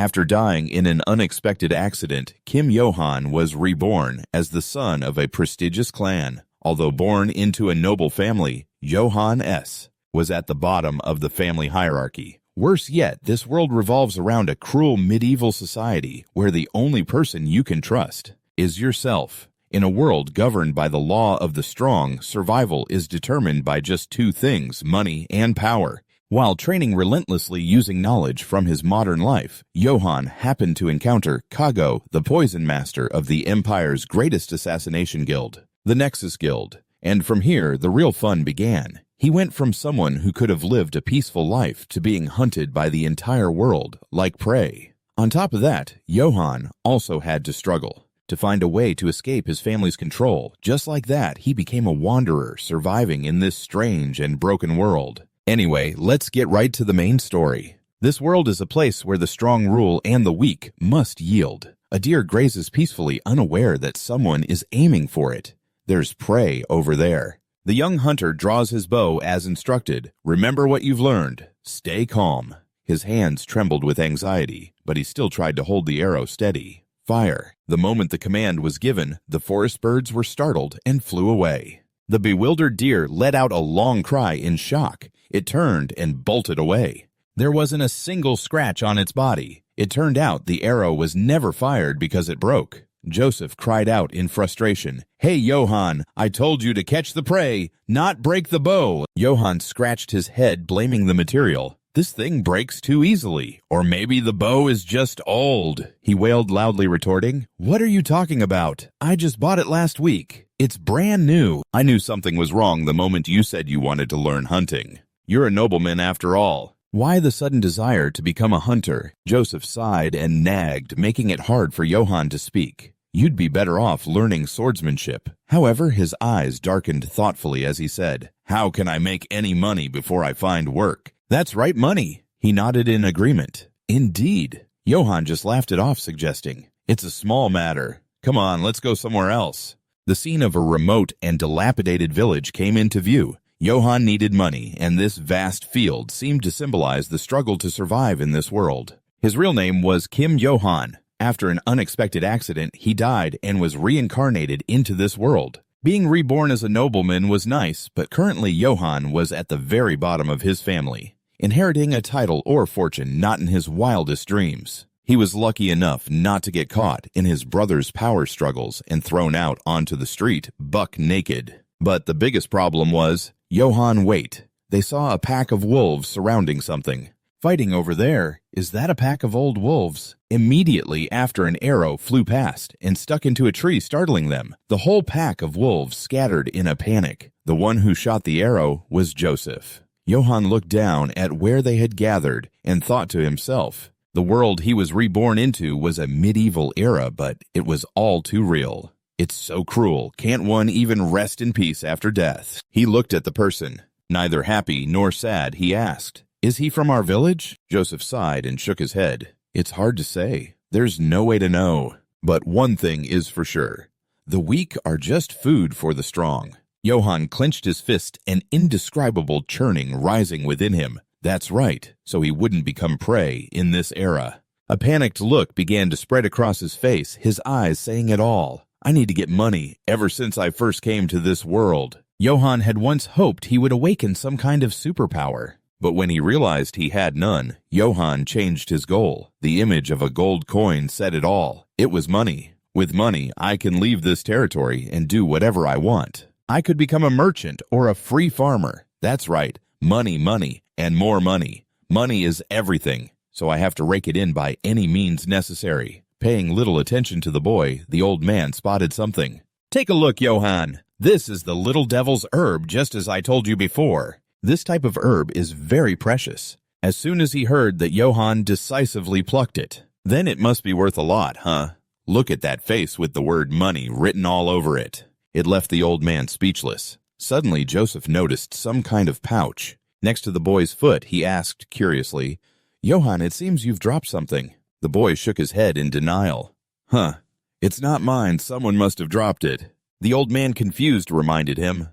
After dying in an unexpected accident, Kim Yo-han was reborn as the son of a prestigious clan. Although born into a noble family, Yo-han S. was at the bottom of the family hierarchy. Worse yet, this world revolves around a cruel medieval society where the only person you can trust is yourself. In a world governed by the law of the strong, survival is determined by just two things, money and power. While training relentlessly using knowledge from his modern life, Yo-han happened to encounter Kago, the poison master of the Empire's greatest assassination guild, the Nexus Guild. And from here, the real fun began. He went from someone who could have lived a peaceful life to being hunted by the entire world like prey. On top of that, Yo-han also had to struggle to find a way to escape his family's control. Just like that, he became a wanderer surviving in this strange and broken world. Anyway, let's get right to the main story. This world is a place where the strong rule and the weak must yield. A deer grazes peacefully, unaware that someone is aiming for it. There's prey over there. The young hunter draws his bow as instructed. Remember what you've learned. Stay calm. His hands trembled with anxiety, but he still tried to hold the arrow steady. Fire. The moment the command was given, the forest birds were startled and flew away. The bewildered deer let out a long cry in shock. It turned and bolted away. There wasn't a single scratch on its body. It turned out the arrow was never fired because it broke. Joseph cried out in frustration, "Hey, Yo-han, I told you to catch the prey, not break the bow." Yo-han scratched his head, blaming the material. "This thing breaks too easily. Or maybe the bow is just old," he wailed loudly, retorting. "What are you talking about? I just bought it last week. It's brand new." "I knew something was wrong the moment you said you wanted to learn hunting. You're a nobleman after all." Why the sudden desire to become a hunter? Joseph sighed and nagged, making it hard for Yo-han to speak. "You'd be better off learning swordsmanship." However, his eyes darkened thoughtfully as he said, "How can I make any money before I find work?" "That's right, money." He nodded in agreement. "Indeed." Yo-han just laughed it off, suggesting, "It's a small matter. Come on, let's go somewhere else." The scene of a remote and dilapidated village came into view. Yo-han needed money, and this vast field seemed to symbolize the struggle to survive in this world. His real name was Kim Yo-han. After an unexpected accident, he died and was reincarnated into this world. Being reborn as a nobleman was nice, but currently Yo-han was at the very bottom of his family, inheriting a title or fortune not in his wildest dreams. He was lucky enough not to get caught in his brother's power struggles and thrown out onto the street buck naked. But the biggest problem was, Yo-han, wait. They saw a pack of wolves surrounding something. Fighting over there. Is that a pack of old wolves? Immediately after, an arrow flew past and stuck into a tree, startling them. The whole pack of wolves scattered in a panic. The one who shot the arrow was Joseph. Yo-han looked down at where they had gathered and thought to himself, the world he was reborn into was a medieval era, but it was all too real. It's so cruel. Can't one even rest in peace after death? He looked at the person. Neither happy nor sad, he asked, "Is he from our village?" Joseph sighed and shook his head. "It's hard to say. There's no way to know. But one thing is for sure. The weak are just food for the strong." Yo-han clenched his fist, an indescribable churning rising within him. That's right, so he wouldn't become prey in this era. A panicked look began to spread across his face, his eyes saying it all. "I need to get money ever since I first came to this world." Yo-han had once hoped he would awaken some kind of superpower. But when he realized he had none, Yo-han changed his goal. The image of a gold coin said it all. It was money. With money, I can leave this territory and do whatever I want. I could become a merchant or a free farmer. That's right, money, money, and more money. Money is everything, so I have to rake it in by any means necessary. Paying little attention to the boy, the old man spotted something. "Take a look, Yo-han. This is the little devil's herb, just as I told you before." This type of herb is very precious. As soon as he heard that, Yo-han decisively plucked it. "Then it must be worth a lot, huh? Look at that face with the word money written all over it." It left the old man speechless. Suddenly, Joseph noticed some kind of pouch. Next to the boy's foot, he asked curiously, "Yo-han, it seems you've dropped something." The boy shook his head in denial. "Huh, it's not mine. Someone must have dropped it." The old man, confused, reminded him,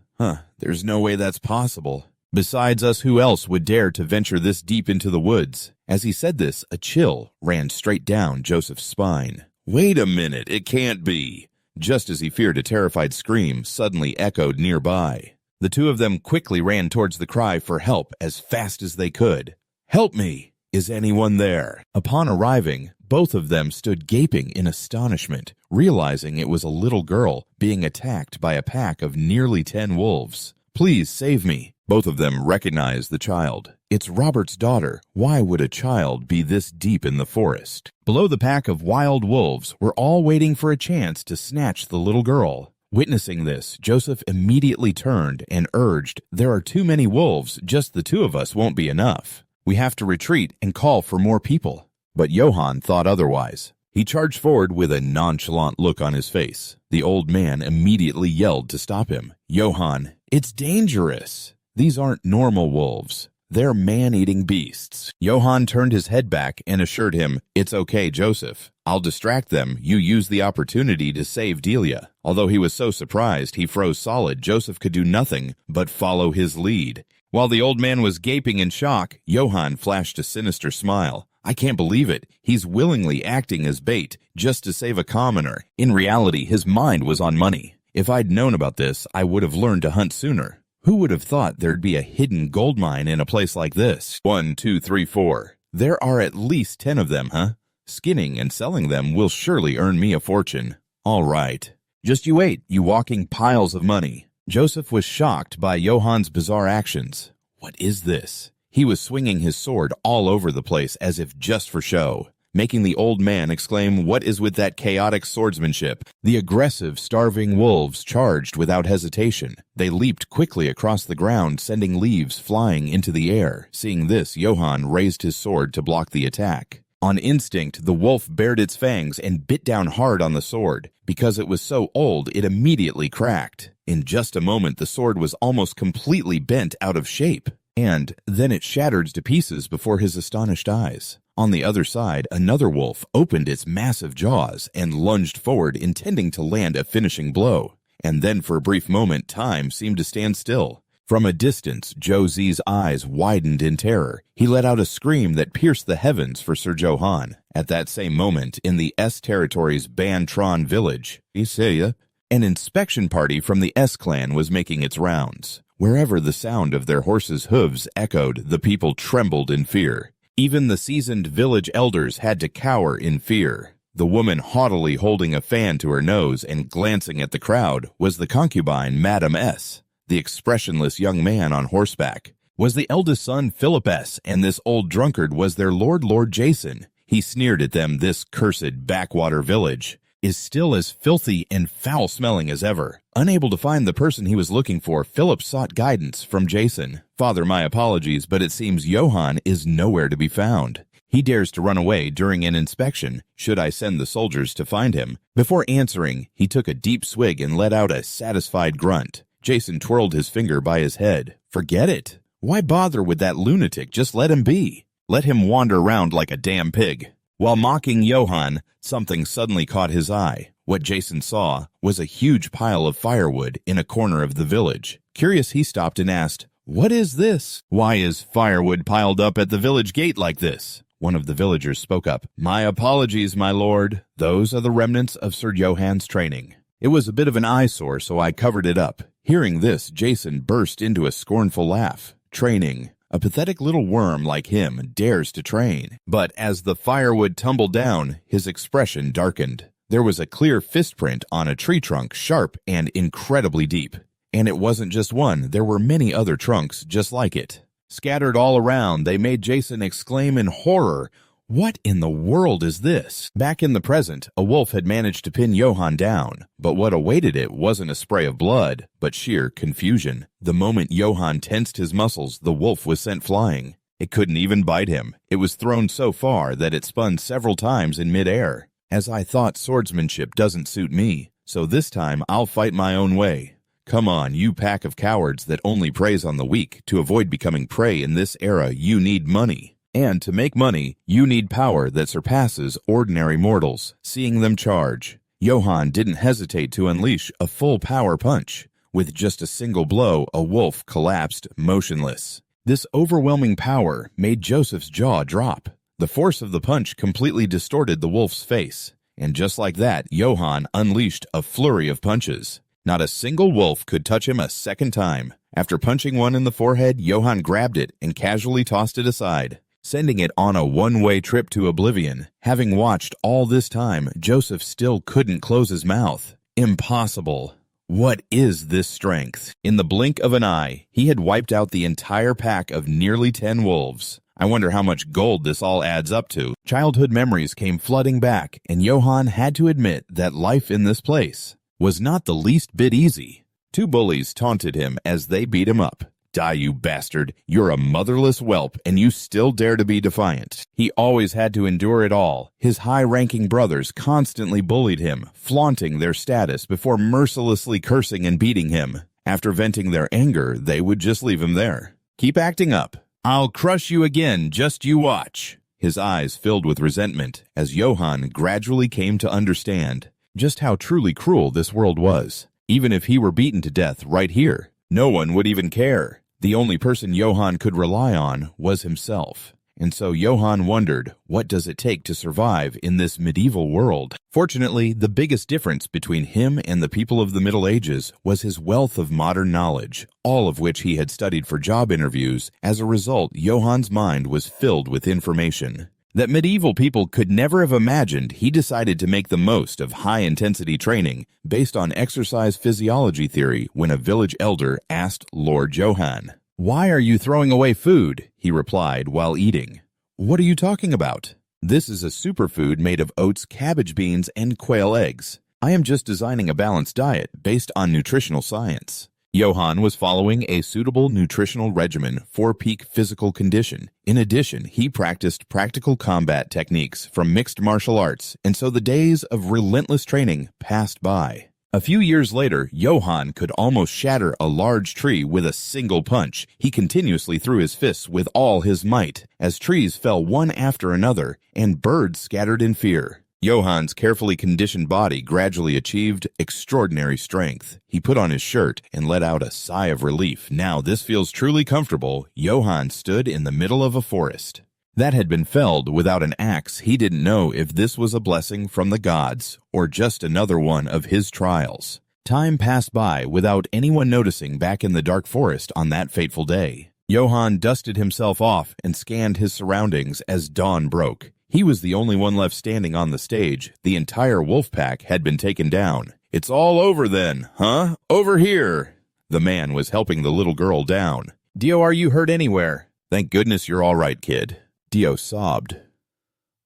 "There's no way that's possible. Besides us, who else would dare to venture this deep into the woods? As he said this, a chill ran straight down Joseph's spine. Wait a minute, it can't be. Just as he feared, a terrified scream suddenly echoed nearby. The two of them quickly ran towards the cry for help as fast as they could. Help me! Is anyone there? Upon arriving, both of them stood gaping in astonishment, realizing it was a little girl being attacked by a pack of nearly 10 wolves. Please save me. Both of them recognized the child. It's Robert's daughter. Why would a child be this deep in the forest? Below, the pack of wild wolves were all waiting for a chance to snatch the little girl. Witnessing this, Joseph immediately turned and urged, "There are too many wolves, just the two of us won't be enough. We have to retreat and call for more people." But Johann thought otherwise. He charged forward with a nonchalant look on his face. The old man immediately yelled to stop him. "Johann, it's dangerous. These aren't normal wolves. They're man-eating beasts." Johann turned his head back and assured him, "It's okay, Joseph. I'll distract them. You use the opportunity to save Delia." Although he was so surprised he froze solid, Joseph could do nothing but follow his lead. While the old man was gaping in shock, Johann flashed a sinister smile. "I can't believe it. He's willingly acting as bait just to save a commoner. In reality, his mind was on money. If I'd known about this, I would have learned to hunt sooner. Who would have thought there'd be a hidden gold mine in a place like this? 1, 2, 3, 4. There are at least 10 of them, huh? Skinning and selling them will surely earn me a fortune. All right. Just you wait, you walking piles of money." Joseph was shocked by Johann's bizarre actions. What is this? He was swinging his sword all over the place as if just for show, making the old man exclaim, "What is with that chaotic swordsmanship?" The aggressive, starving wolves charged without hesitation. They leaped quickly across the ground, sending leaves flying into the air. Seeing this, Johann raised his sword to block the attack. On instinct, the wolf bared its fangs and bit down hard on the sword. Because it was so old, it immediately cracked. In just a moment, the sword was almost completely bent out of shape. And then it shattered to pieces before his astonished eyes. On the other side, another wolf opened its massive jaws and lunged forward, intending to land a finishing blow. And then for a brief moment, time seemed to stand still. From a distance, Josie's eyes widened in terror. He let out a scream that pierced the heavens for Sir Johann. At that same moment, in the S territory's Bantron village, an inspection party from the S clan was making its rounds. Wherever the sound of their horses' hooves echoed, the people trembled in fear. Even the seasoned village elders had to cower in fear. The woman haughtily holding a fan to her nose and glancing at the crowd was the concubine Madame S. The expressionless young man on horseback was the eldest son Philip S., and this old drunkard was their Lord Jason. He sneered at them. This cursed backwater village is still as filthy and foul-smelling as ever. Unable to find the person he was looking for, Philip sought guidance from Jason. "Father, my apologies, but it seems Johann is nowhere to be found. He dares to run away during an inspection. Should I send the soldiers to find him?" Before answering, he took a deep swig and let out a satisfied grunt. Jason twirled his finger by his head. "Forget it. Why bother with that lunatic? Just let him be. Let him wander around like a damn pig." While mocking Johann, something suddenly caught his eye. What Jason saw was a huge pile of firewood in a corner of the village. Curious, he stopped and asked, "What is this? Why is firewood piled up at the village gate like this?" One of the villagers spoke up. "My apologies, my lord. Those are the remnants of Sir Johann's training. It was a bit of an eyesore, so I covered it up." Hearing this, Jason burst into a scornful laugh. Training. A pathetic little worm like him dares to train. But as the firewood tumbled down, his expression darkened. There was a clear fist print on a tree trunk, sharp and incredibly deep. And it wasn't just one, there were many other trunks just like it. Scattered all around, they made Jason exclaim in horror, "What in the world is this?" Back in the present, a wolf had managed to pin Johann down, but what awaited it wasn't a spray of blood, but sheer confusion. The moment Johann tensed his muscles, the wolf was sent flying. It couldn't even bite him. It was thrown so far that it spun several times in midair. As I thought, swordsmanship doesn't suit me, so this time I'll fight my own way. Come on, you pack of cowards that only preys on the weak. To avoid becoming prey in this era, you need money. And to make money, you need power that surpasses ordinary mortals. Seeing them charge, Johann didn't hesitate to unleash a full power punch. With just a single blow, a wolf collapsed motionless. This overwhelming power made Joseph's jaw drop. The force of the punch completely distorted the wolf's face, and just like that, Johann unleashed a flurry of punches. Not a single wolf could touch him a second time. After punching one in the forehead, Johann grabbed it and casually tossed it aside, sending it on a one-way trip to oblivion. Having watched all this time, Joseph still couldn't close his mouth. Impossible. What is this strength? In the blink of an eye, he had wiped out the entire pack of nearly 10 wolves. I wonder how much gold this all adds up to. Childhood memories came flooding back, and Johann had to admit that life in this place was not the least bit easy. 2 bullies taunted him as they beat him up. Die, you bastard. You're a motherless whelp, and you still dare to be defiant. He always had to endure it all. His high-ranking brothers constantly bullied him, flaunting their status before mercilessly cursing and beating him. After venting their anger, they would just leave him there. Keep acting up. I'll crush you again, just you watch. His eyes filled with resentment as Johann gradually came to understand just how truly cruel this world was. Even if he were beaten to death right here, no one would even care. The only person Johann could rely on was himself. And so Johann wondered, what does it take to survive in this medieval world? Fortunately, the biggest difference between him and the people of the Middle Ages was his wealth of modern knowledge, all of which he had studied for job interviews. As a result, Johann's mind was filled with information that medieval people could never have imagined. He decided to make the most of high-intensity training based on exercise physiology theory when a village elder asked Lord Johann, "Why are you throwing away food?" He replied while eating. "What are you talking about? This is a superfood made of oats, cabbage beans, and quail eggs. I am just designing a balanced diet based on nutritional science." Johann was following a suitable nutritional regimen for peak physical condition. In addition, he practiced practical combat techniques from mixed martial arts, and so the days of relentless training passed by. A few years later, Johann could almost shatter a large tree with a single punch. He continuously threw his fists with all his might, as trees fell one after another, and birds scattered in fear. Johann's carefully conditioned body gradually achieved extraordinary strength. He put on his shirt and let out a sigh of relief. Now this feels truly comfortable. Johann stood in the middle of a forest that had been felled without an axe. He didn't know if this was a blessing from the gods or just another one of his trials. Time passed by without anyone noticing back in the dark forest on that fateful day. Johann dusted himself off and scanned his surroundings as dawn broke. He was the only one left standing on the stage. The entire wolf pack had been taken down. "It's all over then, huh? Over here." The man was helping the little girl down. "Dio, are you hurt anywhere?" "Thank goodness you're all right, kid." Dio sobbed.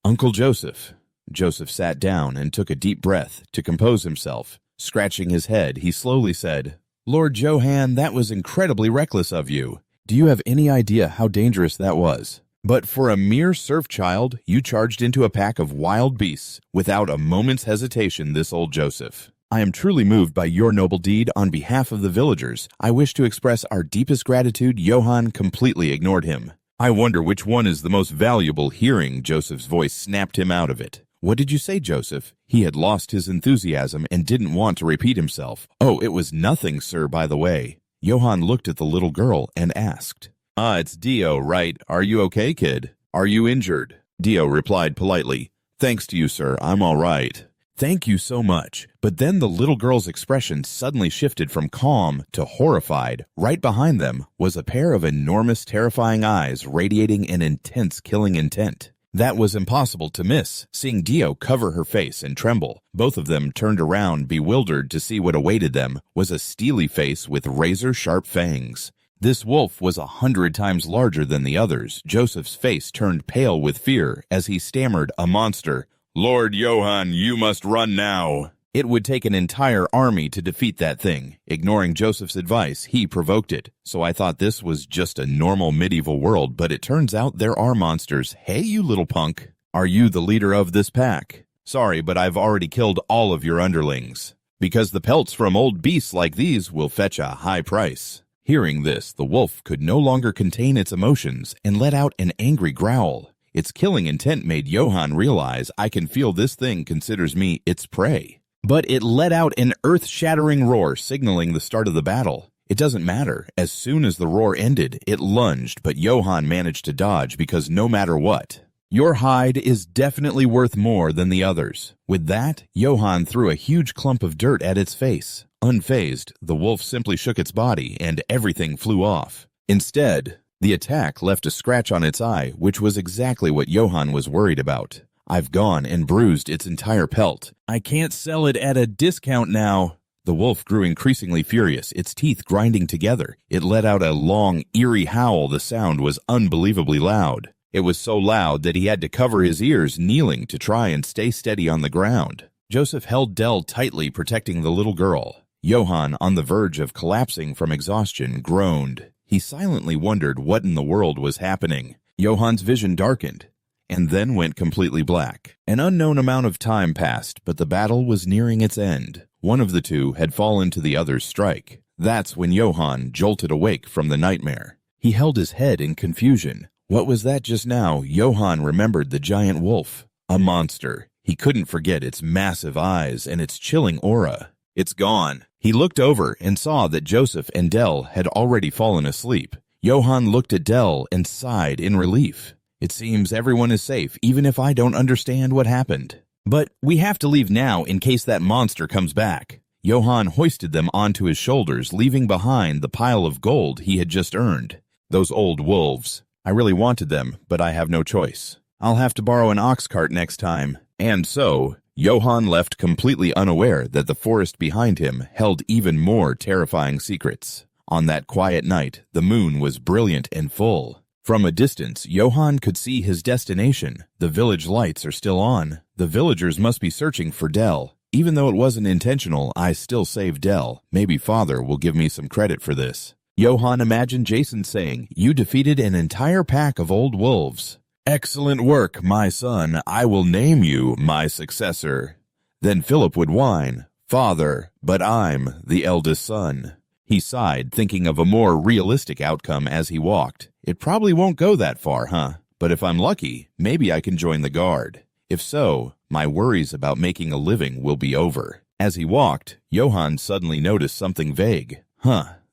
"Uncle Joseph." Joseph sat down and took a deep breath to compose himself. Scratching his head, he slowly said, "Lord Johann, that was incredibly reckless of you. Do you have any idea how dangerous that was? But for a mere serf child, you charged into a pack of wild beasts without a moment's hesitation, this old Joseph. I am truly moved by your noble deed. On behalf of the villagers, I wish to express our deepest gratitude." Johann completely ignored him. "I wonder which one is the most valuable." Hearing Joseph's voice snapped him out of it. "What did you say, Joseph?" He had lost his enthusiasm and didn't want to repeat himself. "Oh, it was nothing, sir, by the way." Johann looked at the little girl and asked, "Ah, it's Dio, right? Are you okay, kid? Are you injured?" Dio replied politely, "Thanks to you, sir, I'm all right." "Thank you so much." But then the little girl's expression suddenly shifted from calm to horrified. Right behind them was a pair of enormous, terrifying eyes radiating an intense killing intent. That was impossible to miss. Seeing Dio cover her face and tremble, both of them turned around, bewildered to see what awaited them was a steely face with razor-sharp fangs. This wolf was 100 times larger than the others. Joseph's face turned pale with fear as he stammered, "A monster. Lord Johann, you must run now." It would take an entire army to defeat that thing. Ignoring Joseph's advice, he provoked it. So I thought this was just a normal medieval world, but it turns out there are monsters. "Hey, you little punk. Are you the leader of this pack?" "Sorry, but I've already killed all of your underlings. Because the pelts from old beasts like these will fetch a high price." Hearing this, the wolf could no longer contain its emotions and let out an angry growl. Its killing intent made Johann realize, "I can feel this thing considers me its prey." but it let out an earth-shattering roar signaling the start of the battle. It doesn't matter. As soon as the roar ended, it lunged, but Johann managed to dodge because no matter what, your hide is definitely worth more than the others. With that, Johann threw a huge clump of dirt at its face. Unfazed, the wolf simply shook its body and everything flew off. Instead, the attack left a scratch on its eye, which was exactly what Johann was worried about. I've gone and bruised its entire pelt. I can't sell it at a discount now. The wolf grew increasingly furious, its teeth grinding together. It let out a long, eerie howl. The sound was unbelievably loud. It was so loud that he had to cover his ears, kneeling to try and stay steady on the ground. Joseph held Dell tightly, protecting the little girl. Johann, on the verge of collapsing from exhaustion, groaned. He silently wondered what in the world was happening. Johann's vision darkened, and then went completely black. An unknown amount of time passed, but the battle was nearing its end. One of the two had fallen to the other's strike. That's when Johann jolted awake from the nightmare. He held his head in confusion. What was that just now? Johann remembered the giant wolf. A monster. He couldn't forget its massive eyes and its chilling aura. It's gone. He looked over and saw that Joseph and Dell had already fallen asleep. Johann looked at Dell and sighed in relief. It seems everyone is safe, even if I don't understand what happened. But we have to leave now in case that monster comes back. Johann hoisted them onto his shoulders, leaving behind the pile of gold he had just earned. Those old wolves. I really wanted them, but I have no choice. I'll have to borrow an ox cart next time. And so, Johann left completely unaware that the forest behind him held even more terrifying secrets. On that quiet night, the moon was brilliant and full. From a distance, Johann could see his destination. The village lights are still on. The villagers must be searching for Dell. Even though it wasn't intentional, I still saved Dell. Maybe Father will give me some credit for this. Johann imagined Jason saying, "You defeated an entire pack of old wolves. Excellent work, my son. I will name you my successor." Then Philip would whine, "Father, but I'm the eldest son." He sighed, thinking of a more realistic outcome as he walked. It probably won't go that far, huh? But if I'm lucky, maybe I can join the guard. If so, my worries about making a living will be over. As he walked, Johann suddenly noticed something vague.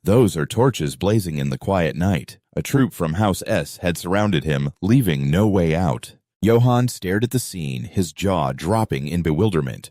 Those are torches blazing in the quiet night. A troop from House S had surrounded him, leaving no way out. Johann stared at the scene, his jaw dropping in bewilderment.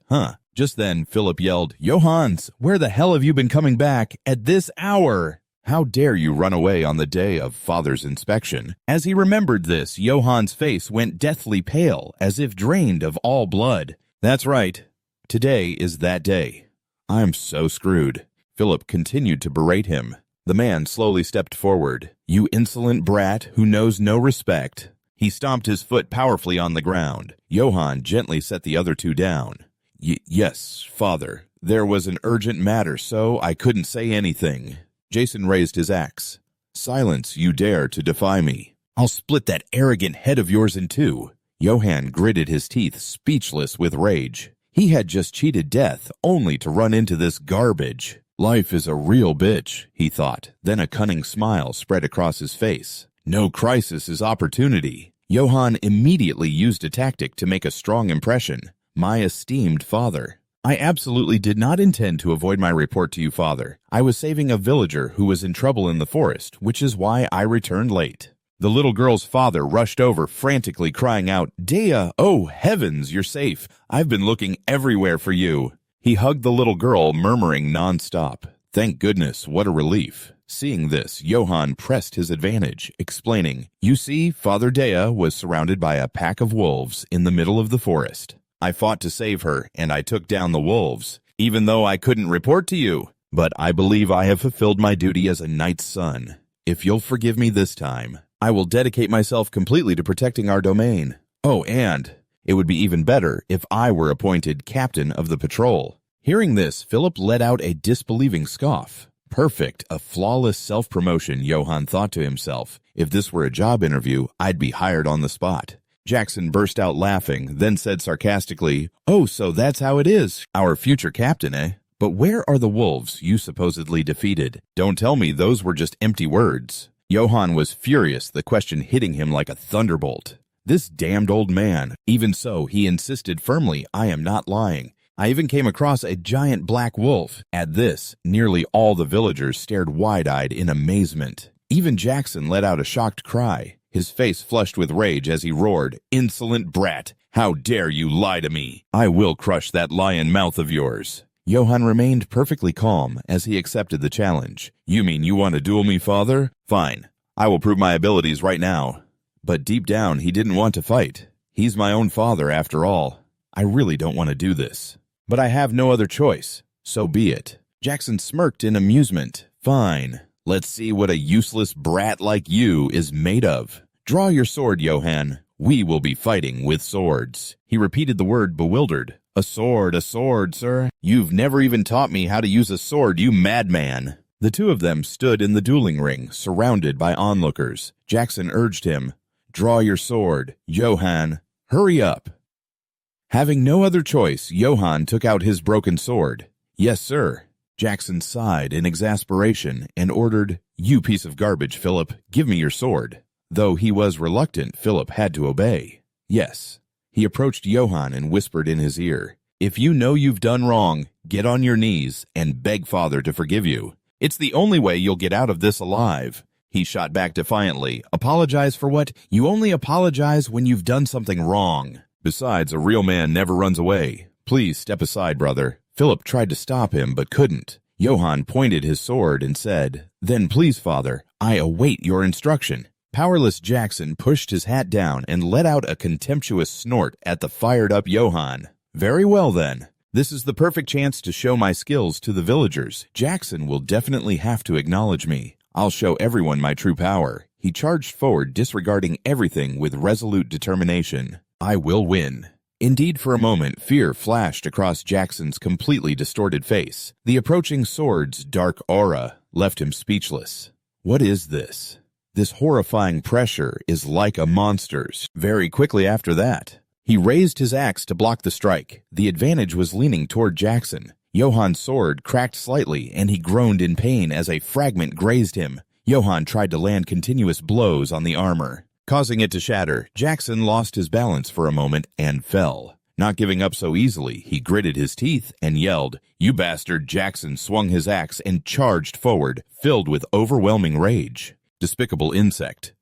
Just then, Philip yelled, "Johannes, where the hell have you been coming back at this hour? How dare you run away on the day of Father's inspection?" As he remembered this, Johann's face went deathly pale, as if drained of all blood. "That's right. Today is that day. I'm so screwed." Philip continued to berate him. The man slowly stepped forward. "You insolent brat who knows no respect." He stomped his foot powerfully on the ground. Johann gently set the other two down. Yes, Father. There was an urgent matter, so I couldn't say anything." Jason raised his axe. "Silence, you dare to defy me. I'll split that arrogant head of yours in two." Johann gritted his teeth, speechless with rage. He had just cheated death, only to run into this garbage. Life is a real bitch, he thought. Then a cunning smile spread across his face. No crisis is opportunity. Johann immediately used a tactic to make a strong impression. "My esteemed father. I absolutely did not intend to avoid my report to you, Father. I was saving a villager who was in trouble in the forest, which is why I returned late." The little girl's father rushed over, frantically crying out, "Dea, oh heavens, you're safe. I've been looking everywhere for you." He hugged the little girl, murmuring nonstop, "Thank goodness, what a relief." Seeing this, Johann pressed his advantage, explaining, "You see, Father Dea was surrounded by a pack of wolves in the middle of the forest. I fought to save her, and I took down the wolves, even though I couldn't report to you. But I believe I have fulfilled my duty as a knight's son. If you'll forgive me this time, I will dedicate myself completely to protecting our domain. Oh, and it would be even better if I were appointed captain of the patrol." Hearing this, Philip let out a disbelieving scoff. Perfect, a flawless self-promotion, Johann thought to himself. If this were a job interview, I'd be hired on the spot. Jackson burst out laughing, then said sarcastically, "Oh, so that's how it is. Our future captain, eh? But where are the wolves you supposedly defeated? Don't tell me those were just empty words." Johann was furious, the question hitting him like a thunderbolt. This damned old man. Even so, he insisted firmly, "I am not lying. I even came across a giant black wolf. At this, nearly all the villagers stared wide-eyed in amazement. Even Jackson let out a shocked cry, his face flushed with rage as he roared, "Insolent brat! How dare you lie to me? I will crush that lion mouth of yours." Johann remained perfectly calm as he accepted the challenge. "You mean you want to duel me, father? Fine. I will prove my abilities right now." But deep down, he didn't want to fight. He's my own father, after all. I really don't want to do this. But I have no other choice. So be it. Jackson smirked in amusement. "Fine. Let's see what a useless brat like you is made of. Draw your sword, Johann. We will be fighting with swords." He repeated the word, bewildered. A sword, sir. You've never even taught me how to use a sword, you madman." The two of them stood in the dueling ring, surrounded by onlookers. Jackson urged him, "Draw your sword. Johann, hurry up." Having no other choice, Johann took out his broken sword. "Yes, sir." Jackson sighed in exasperation and ordered, "You piece of garbage, Philip, give me your sword." Though he was reluctant, Philip had to obey. "Yes." He approached Johann and whispered in his ear, "If you know you've done wrong, get on your knees and beg Father to forgive you. It's the only way you'll get out of this alive." He shot back defiantly, "Apologize for what? You only apologize when you've done something wrong. Besides, a real man never runs away. Please step aside, brother." Philip tried to stop him, but couldn't. Johann pointed his sword and said, "Then please, Father, I await your instruction." Powerless Jackson pushed his hat down and let out a contemptuous snort at the fired-up Johann. "Very well, then. This is the perfect chance to show my skills to the villagers. Jackson will definitely have to acknowledge me. I'll show everyone my true power." He charged forward, disregarding everything with resolute determination. "I will win." Indeed, for a moment, fear flashed across Jackson's completely distorted face. The approaching sword's dark aura left him speechless. What is this? This horrifying pressure is like a monster's. Very quickly after that, he raised his axe to block the strike. The advantage was leaning toward Jackson. Johann's sword cracked slightly, and he groaned in pain as a fragment grazed him. Johann tried to land continuous blows on the armor, causing it to shatter. Jackson lost his balance for a moment and fell. Not giving up so easily, he gritted his teeth and yelled, "You bastard!" Jackson swung his axe and charged forward, filled with overwhelming rage. Despicable insect.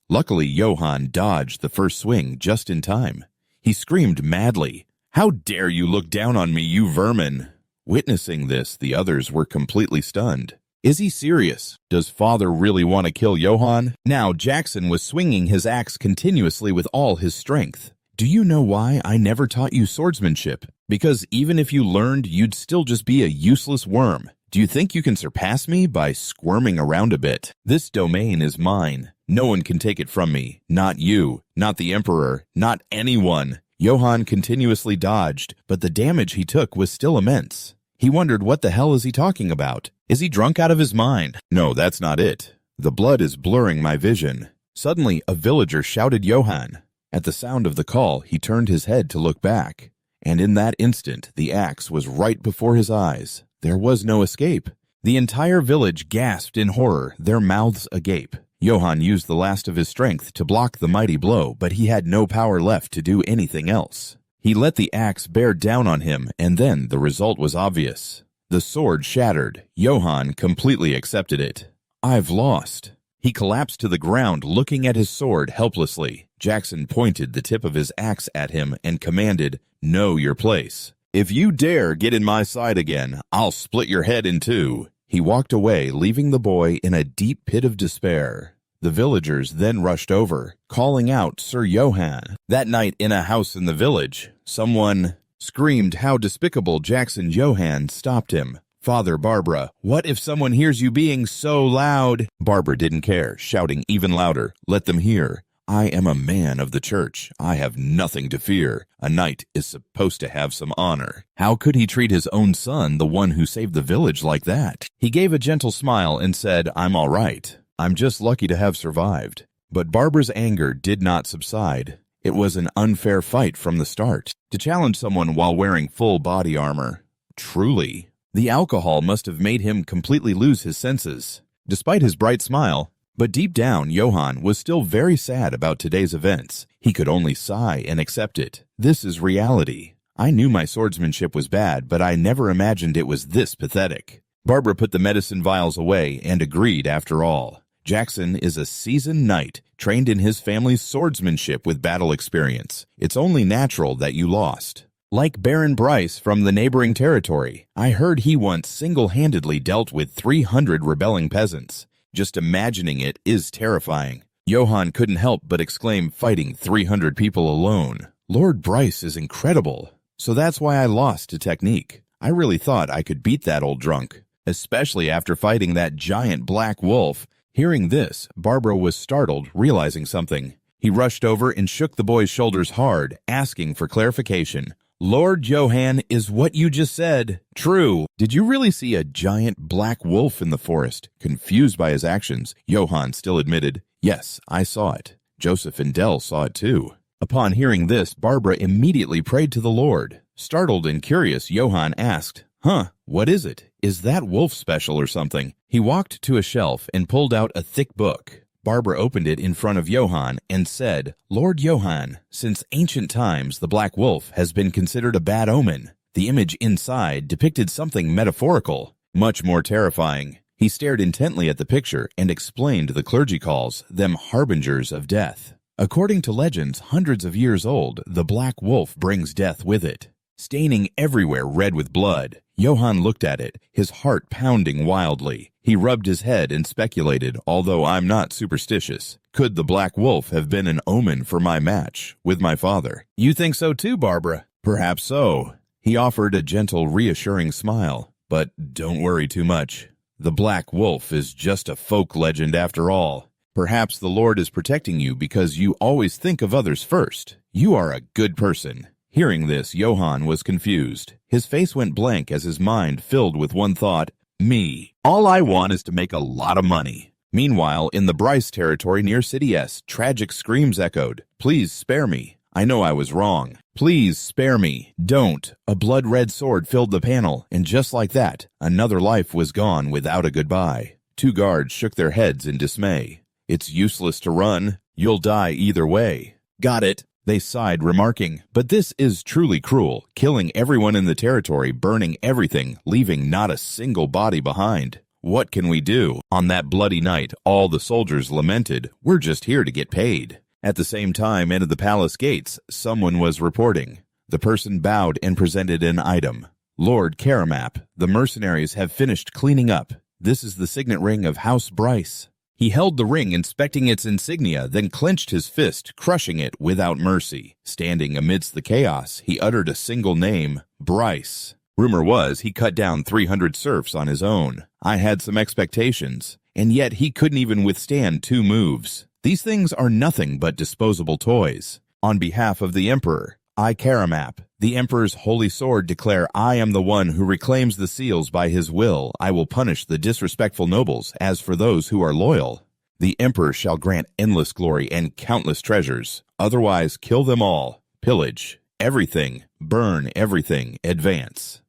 Luckily, Johann dodged the first swing just in time. He screamed madly, "How dare you look down on me, you vermin!" Witnessing this, the others were completely stunned. Is he serious? Does Father really want to kill Johann? Now Jackson was swinging his axe continuously with all his strength. "Do you know why I never taught you swordsmanship? Because even if you learned, you'd still just be a useless worm. Do you think you can surpass me by squirming around a bit? This domain is mine. No one can take it from me. Not you, not the Emperor, not anyone." Johann continuously dodged, but the damage he took was still immense. He wondered, what the hell is he talking about? Is he drunk out of his mind? No, that's not it. The blood is blurring my vision. Suddenly, a villager shouted Johann. At the sound of the call, he turned his head to look back. And in that instant, the axe was right before his eyes. There was no escape. The entire village gasped in horror, their mouths agape. Johann used the last of his strength to block the mighty blow, but he had no power left to do anything else. He let the axe bear down on him, and then the result was obvious. The sword shattered. Johann completely accepted it. "I've lost." He collapsed to the ground, looking at his sword helplessly. Jackson pointed the tip of his axe at him and commanded, "Know your place. If you dare get in my side again, I'll split your head in two." He walked away, leaving the boy in a deep pit of despair. The villagers then rushed over, calling out Sir Johann. That night in a house in the village, someone screamed how despicable Jackson Johann stopped him. "Father Barbara, what if someone hears you being so loud?" Barbara didn't care, shouting even louder, "Let them hear. I am a man of the church. I have nothing to fear. A knight is supposed to have some honor." How could he treat his own son, the one who saved the village, like that? He gave a gentle smile and said, "I'm all right. I'm just lucky to have survived." But Barbara's anger did not subside. It was an unfair fight from the start. To challenge someone while wearing full body armor. Truly. The alcohol must have made him completely lose his senses. Despite his bright smile, but deep down, Johann was still very sad about today's events. He could only sigh and accept it. This is reality. I knew my swordsmanship was bad, but I never imagined it was this pathetic. Barbara put the medicine vials away and agreed after all. Jackson is a seasoned knight, trained in his family's swordsmanship with battle experience. It's only natural that you lost. Like Baron Bryce from the neighboring territory, I heard he once single-handedly dealt with 300 rebelling peasants. Just imagining it is terrifying. Johann couldn't help but exclaim, fighting 300 people alone. Lord Bryce is incredible. So that's why I lost to technique. I really thought I could beat that old drunk, especially after fighting that giant black wolf. Hearing this, Barbara was startled, realizing something. He rushed over and shook the boy's shoulders hard, asking for clarification. Lord Johann, is what you just said true? Did you really see a giant black wolf in the forest? Confused by his actions, Johann still admitted, yes, I saw it. Joseph and Dell saw it too. Upon hearing this, Barbara immediately prayed to the Lord. Startled and curious, Johann asked, what is it? Is that wolf special or something? He walked to a shelf and pulled out a thick book. Barbara opened it in front of Johann and said, Lord Johann, since ancient times the black wolf has been considered a bad omen. The image inside depicted something metaphorical, much more terrifying. He stared intently at the picture and explained the clergy calls them harbingers of death. According to legends hundreds of years old, the black wolf brings death with it. Staining everywhere red with blood, Johann looked at it, his heart pounding wildly. He rubbed his head and speculated, although I'm not superstitious. Could the black wolf have been an omen for my match with my father? You think so too, Barbara? Perhaps so. He offered a gentle, reassuring smile. But don't worry too much. The black wolf is just a folk legend after all. Perhaps the Lord is protecting you because you always think of others first. You are a good person. Hearing this, Johann was confused. His face went blank as his mind filled with one thought, me. All I want is to make a lot of money. Meanwhile, in the Bryce territory near City S, tragic screams echoed. Please spare me. I know I was wrong. Please spare me. Don't. A blood-red sword filled the panel, and just like that, another life was gone without a goodbye. Two guards shook their heads in dismay. It's useless to run. You'll die either way. Got it. They sighed, remarking, but this is truly cruel, killing everyone in the territory, burning everything, leaving not a single body behind. What can we do? On that bloody night, all the soldiers lamented, we're just here to get paid. At the same time, into the palace gates, someone was reporting. The person bowed and presented an item. Lord Karamap, the mercenaries have finished cleaning up. This is the signet ring of House Bryce. He held the ring, inspecting its insignia, then clenched his fist, crushing it without mercy. Standing amidst the chaos, he uttered a single name, Bryce. Rumor was he cut down 300 serfs on his own. I had some expectations, and yet he couldn't even withstand 2 moves. These things are nothing but disposable toys. On behalf of the Emperor, I, Karamap, the Emperor's holy sword, declare I am the one who reclaims the seals by his will. I will punish the disrespectful nobles. As for those who are loyal, the Emperor shall grant endless glory and countless treasures. Otherwise, kill them all. Pillage everything. Burn everything. Advance.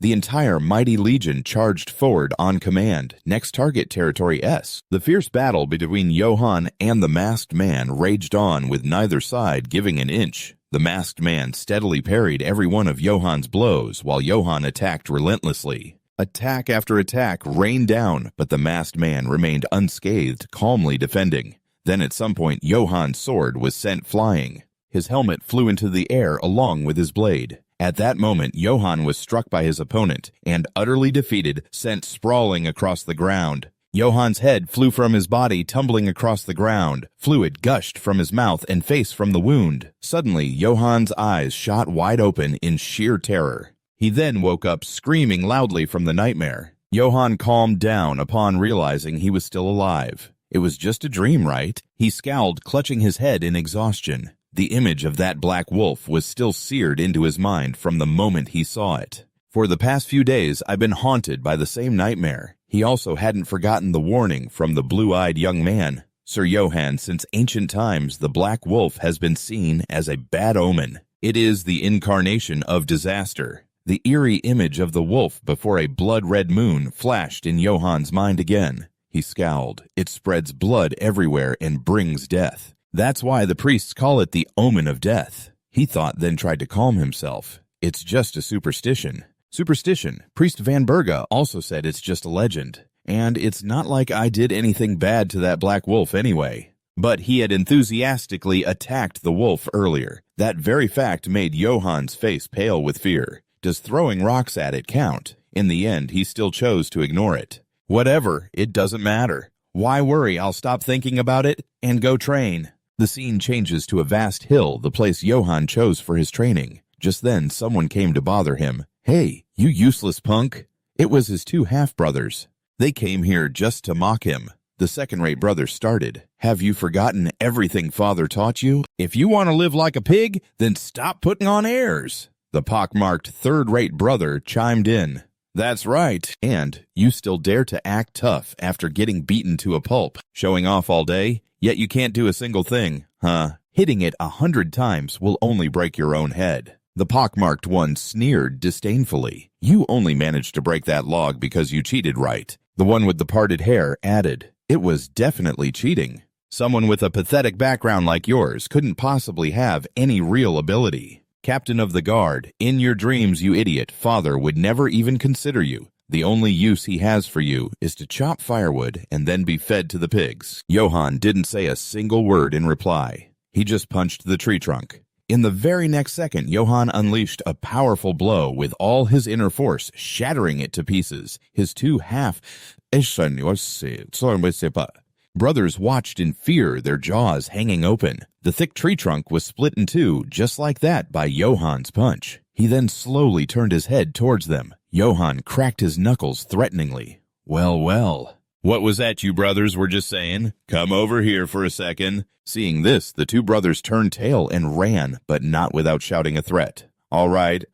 The entire mighty legion charged forward on command. Next target, Territory S. The fierce battle between Johann and the masked man raged on, with neither side giving an inch. The masked man steadily parried every one of Johann's blows, while Johann attacked relentlessly. Attack after attack rained down, but the masked man remained unscathed, calmly defending. Then at some point, Johann's sword was sent flying. His helmet flew into the air along with his blade. At that moment, Johann was struck by his opponent, and utterly defeated, sent sprawling across the ground. Johann's head flew from his body, tumbling across the ground. Fluid gushed from his mouth and face from the wound. Suddenly, Johann's eyes shot wide open in sheer terror. He then woke up screaming loudly from the nightmare. Johann calmed down upon realizing he was still alive. It was just a dream, right? He scowled, clutching his head in exhaustion. The image of that black wolf was still seared into his mind from the moment he saw it. For the past few days, I've been haunted by the same nightmare. He also hadn't forgotten the warning from the blue-eyed young man. Sir Johann, since ancient times, the black wolf has been seen as a bad omen. It is the incarnation of disaster. The eerie image of the wolf before a blood-red moon flashed in Johann's mind again. He scowled. It spreads blood everywhere and brings death. That's why the priests call it the omen of death. He thought, then tried to calm himself. It's just a superstition. Superstition. Priest Van Berga also said it's just a legend. And it's not like I did anything bad to that black wolf anyway. But he had enthusiastically attacked the wolf earlier. That very fact made Johann's face pale with fear. Does throwing rocks at it count? In the end, he still chose to ignore it. Whatever, it doesn't matter. Why worry? I'll stop thinking about it and go train. The scene changes to a vast hill, the place Johann chose for his training. Just then, someone came to bother him. Hey, you useless punk. It was his two half-brothers. They came here just to mock him. The second-rate brother started. Have you forgotten everything Father taught you? If you want to live like a pig, then stop putting on airs. The pockmarked third-rate brother chimed in. That's right. And you still dare to act tough after getting beaten to a pulp, showing off all day, yet you can't do a single thing, huh? Hitting it 100 times will only break your own head. The pockmarked one sneered disdainfully. You only managed to break that log because you cheated, right? The one with the parted hair added. It was definitely cheating. Someone with a pathetic background like yours couldn't possibly have any real ability. Captain of the guard, in your dreams, you idiot, Father would never even consider you. The only use he has for you is to chop firewood and then be fed to the pigs. Johann didn't say a single word in reply. He just punched the tree trunk. In the very next second, Johann unleashed a powerful blow with all his inner force, shattering it to pieces. His two brothers watched in fear, their jaws hanging open. The thick tree trunk was split in two, just like that, by Johann's punch. He then slowly turned his head towards them. Johann cracked his knuckles threateningly. Well, well. What was that you brothers were just saying? Come over here for a second. Seeing this, the two brothers turned tail and ran, but not without shouting a threat. All right,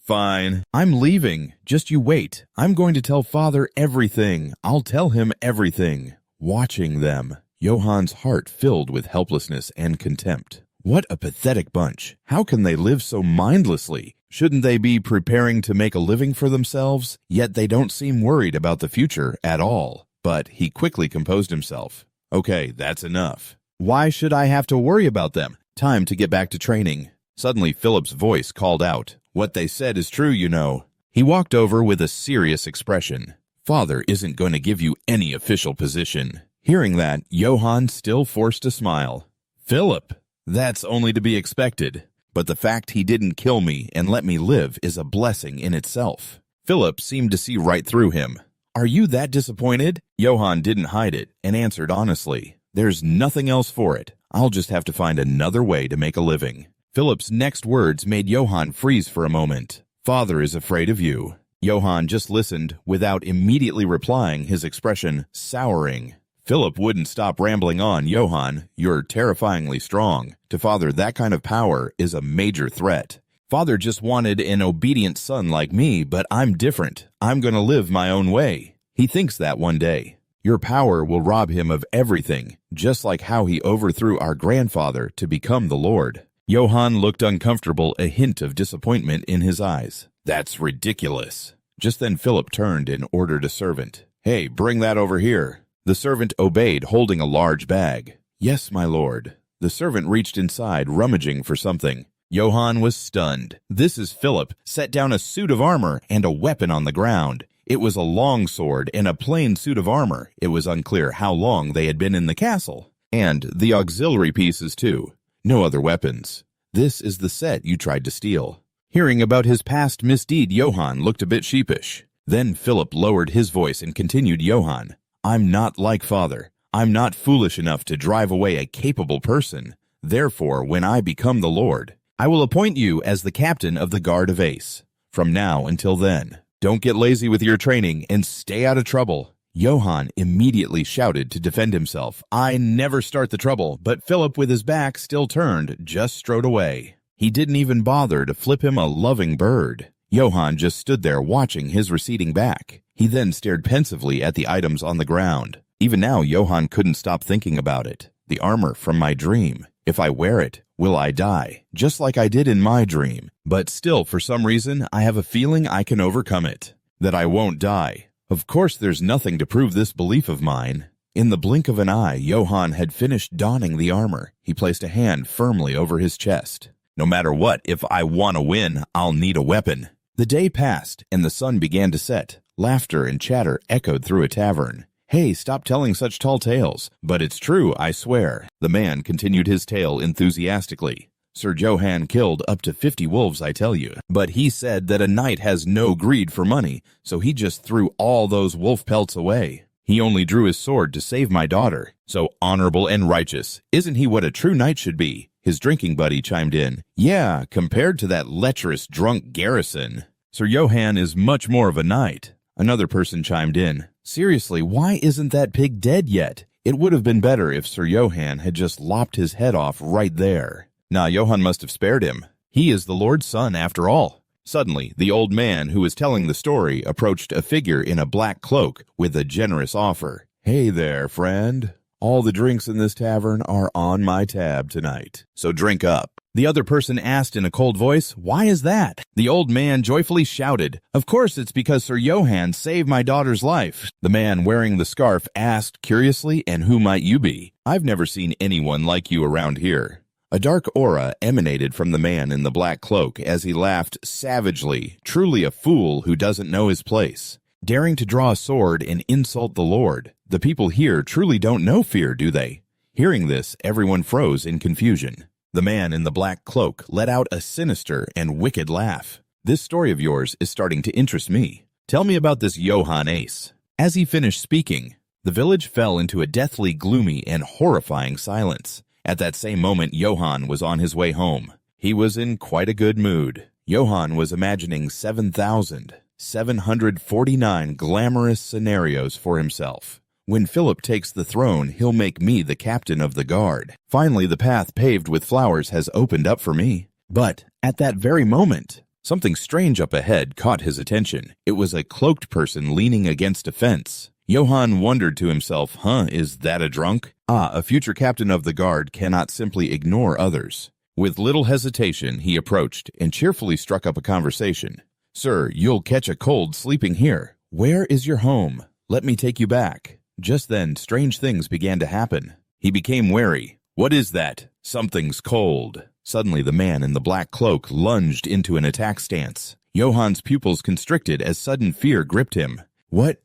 fine. I'm leaving. Just you wait. I'm going to tell Father everything. I'll tell him everything. Watching them, Johann's heart filled with helplessness and contempt. What a pathetic bunch. How can they live so mindlessly? Shouldn't they be preparing to make a living for themselves? Yet they don't seem worried about the future at all. But he quickly composed himself. Okay, that's enough. Why should I have to worry about them? Time to get back to training. Suddenly Philip's voice called out. What they said is true, you know. He walked over with a serious expression. Father isn't going to give you any official position. Hearing that, Johann still forced a smile. Philip, that's only to be expected. But the fact he didn't kill me and let me live is a blessing in itself. Philip seemed to see right through him. Are you that disappointed? Johann didn't hide it and answered honestly. There's nothing else for it. I'll just have to find another way to make a living. Philip's next words made Johann freeze for a moment. Father is afraid of you. Johann just listened without immediately replying, his expression souring. Philip wouldn't stop rambling on. Johann, you're terrifyingly strong. To Father, that kind of power is a major threat. Father just wanted an obedient son like me, but I'm different. I'm going to live my own way. He thinks that one day. Your power will rob him of everything, just like how he overthrew our grandfather to become the Lord. Johann looked uncomfortable, a hint of disappointment in his eyes. That's ridiculous. Just then Philip turned and ordered a servant. Hey, bring that over here. The servant obeyed, holding a large bag. Yes, my lord. The servant reached inside, rummaging for something. Johann was stunned. This is Philip, set down a suit of armor and a weapon on the ground. It was a long sword and a plain suit of armor. It was unclear how long they had been in the castle. And the auxiliary pieces, too. No other weapons. This is the set you tried to steal. Hearing about his past misdeed, Johann looked a bit sheepish. Then Philip lowered his voice and continued, Johann, I'm not like Father. I'm not foolish enough to drive away a capable person. Therefore, when I become the Lord, I will appoint you as the captain of the Guard of Ace. From now until then, don't get lazy with your training and stay out of trouble. Johann immediately shouted to defend himself. I never start the trouble, but Philip, with his back still turned, just strode away. He didn't even bother to flip him a loving bird. Johann just stood there watching his receding back. He then stared pensively at the items on the ground. Even now, Johann couldn't stop thinking about it. The armor from my dream. If I wear it, will I die? Just like I did in my dream. But still, for some reason, I have a feeling I can overcome it. That I won't die. Of course, there's nothing to prove this belief of mine. In the blink of an eye, Johann had finished donning the armor. He placed a hand firmly over his chest. No matter what, if I want to win, I'll need a weapon. The day passed, and the sun began to set. Laughter and chatter echoed through a tavern. Hey, stop telling such tall tales. But it's true, I swear. The man continued his tale enthusiastically. Sir Johann killed up to 50 wolves, I tell you. But he said that a knight has no greed for money, so he just threw all those wolf pelts away. He only drew his sword to save my daughter. So honorable and righteous. Isn't he what a true knight should be? His drinking buddy chimed in. Yeah, compared to that lecherous drunk Garrison, Sir Johann is much more of a knight. Another person chimed in. Seriously, why isn't that pig dead yet? It would have been better if Sir Johann had just lopped his head off right there. Nah, Johann must have spared him. He is the Lord's son after all. Suddenly, the old man who was telling the story approached a figure in a black cloak with a generous offer. Hey there, friend. All the drinks in this tavern are on my tab tonight, so drink up. The other person asked in a cold voice, why is that? The old man joyfully shouted, of course it's because Sir Johann saved my daughter's life. The man wearing the scarf asked curiously, and who might you be? I've never seen anyone like you around here. A dark aura emanated from the man in the black cloak as he laughed savagely, truly a fool who doesn't know his place. Daring to draw a sword and insult the Lord. The people here truly don't know fear, do they? Hearing this, everyone froze in confusion. The man in the black cloak let out a sinister and wicked laugh. This story of yours is starting to interest me. Tell me about this Johann Ace. As he finished speaking, the village fell into a deathly gloomy and horrifying silence. At that same moment, Johann was on his way home. He was in quite a good mood. Johann was imagining 7,749 glamorous scenarios for himself. When Philip takes the throne, he'll make me the captain of the guard. Finally, the path paved with flowers has opened up for me. But at that very moment, something strange up ahead caught his attention. It was a cloaked person leaning against a fence. Johann wondered to himself, is that a drunk? A future captain of the guard cannot simply ignore others. With little hesitation, he approached and cheerfully struck up a conversation. Sir, you'll catch a cold sleeping here. Where is your home? Let me take you back. Just then, strange things began to happen. He became wary. What is that? Something's cold. Suddenly, the man in the black cloak lunged into an attack stance. Johann's pupils constricted as sudden fear gripped him. What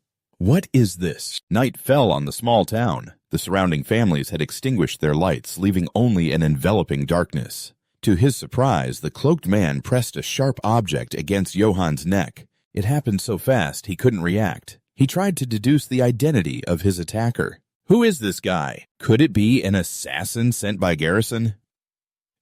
is this? Night fell on the small town. The surrounding families had extinguished their lights, leaving only an enveloping darkness. To his surprise, the cloaked man pressed a sharp object against Johann's neck. It happened so fast he couldn't react. He tried to deduce the identity of his attacker. Who is this guy? Could it be an assassin sent by Garrison?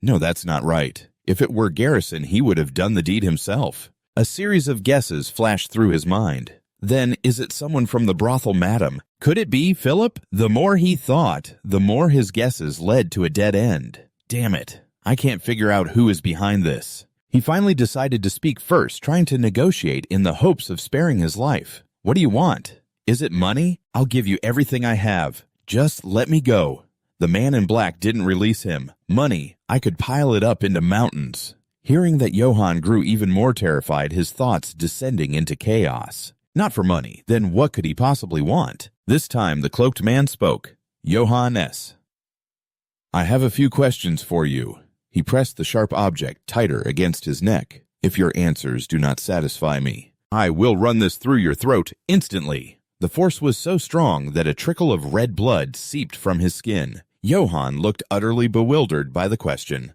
No, that's not right. If it were Garrison, he would have done the deed himself. A series of guesses flashed through his mind. Then, is it someone from the brothel madam? Could it be Philip? The more he thought, the more his guesses led to a dead end. Damn it. I can't figure out who is behind this. He finally decided to speak first, trying to negotiate in the hopes of sparing his life. What do you want? Is it money? I'll give you everything I have. Just let me go. The man in black didn't release him. Money, I could pile it up into mountains. Hearing that Johann grew even more terrified, his thoughts descending into chaos. Not for money, then what could he possibly want? This time the cloaked man spoke. Johann S. I have a few questions for you. He pressed the sharp object tighter against his neck. If your answers do not satisfy me, I will run this through your throat instantly. The force was so strong that a trickle of red blood seeped from his skin. Johann looked utterly bewildered by the question.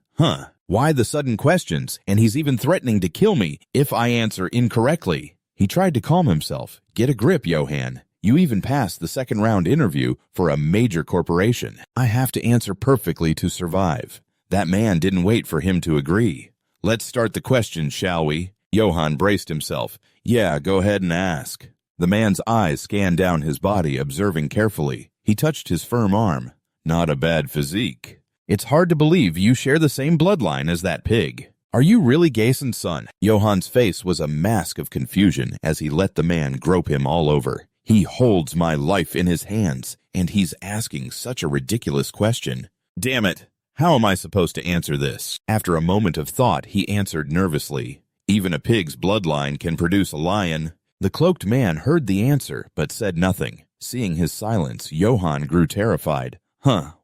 Why the sudden questions? And he's even threatening to kill me if I answer incorrectly. He tried to calm himself. Get a grip, Johann. You even passed the second round interview for a major corporation. I have to answer perfectly to survive. That man didn't wait for him to agree. Let's start the questions, shall we? Johann braced himself. Yeah, go ahead and ask. The man's eyes scanned down his body, observing carefully. He touched his firm arm. Not a bad physique. It's hard to believe you share the same bloodline as that pig. Are you really Gayson's son? Johann's face was a mask of confusion as he let the man grope him all over. He holds my life in his hands, and he's asking such a ridiculous question. Damn it! How am I supposed to answer this? After a moment of thought, he answered nervously. Even a pig's bloodline can produce a lion. The cloaked man heard the answer, but said nothing. Seeing his silence, Johann grew terrified.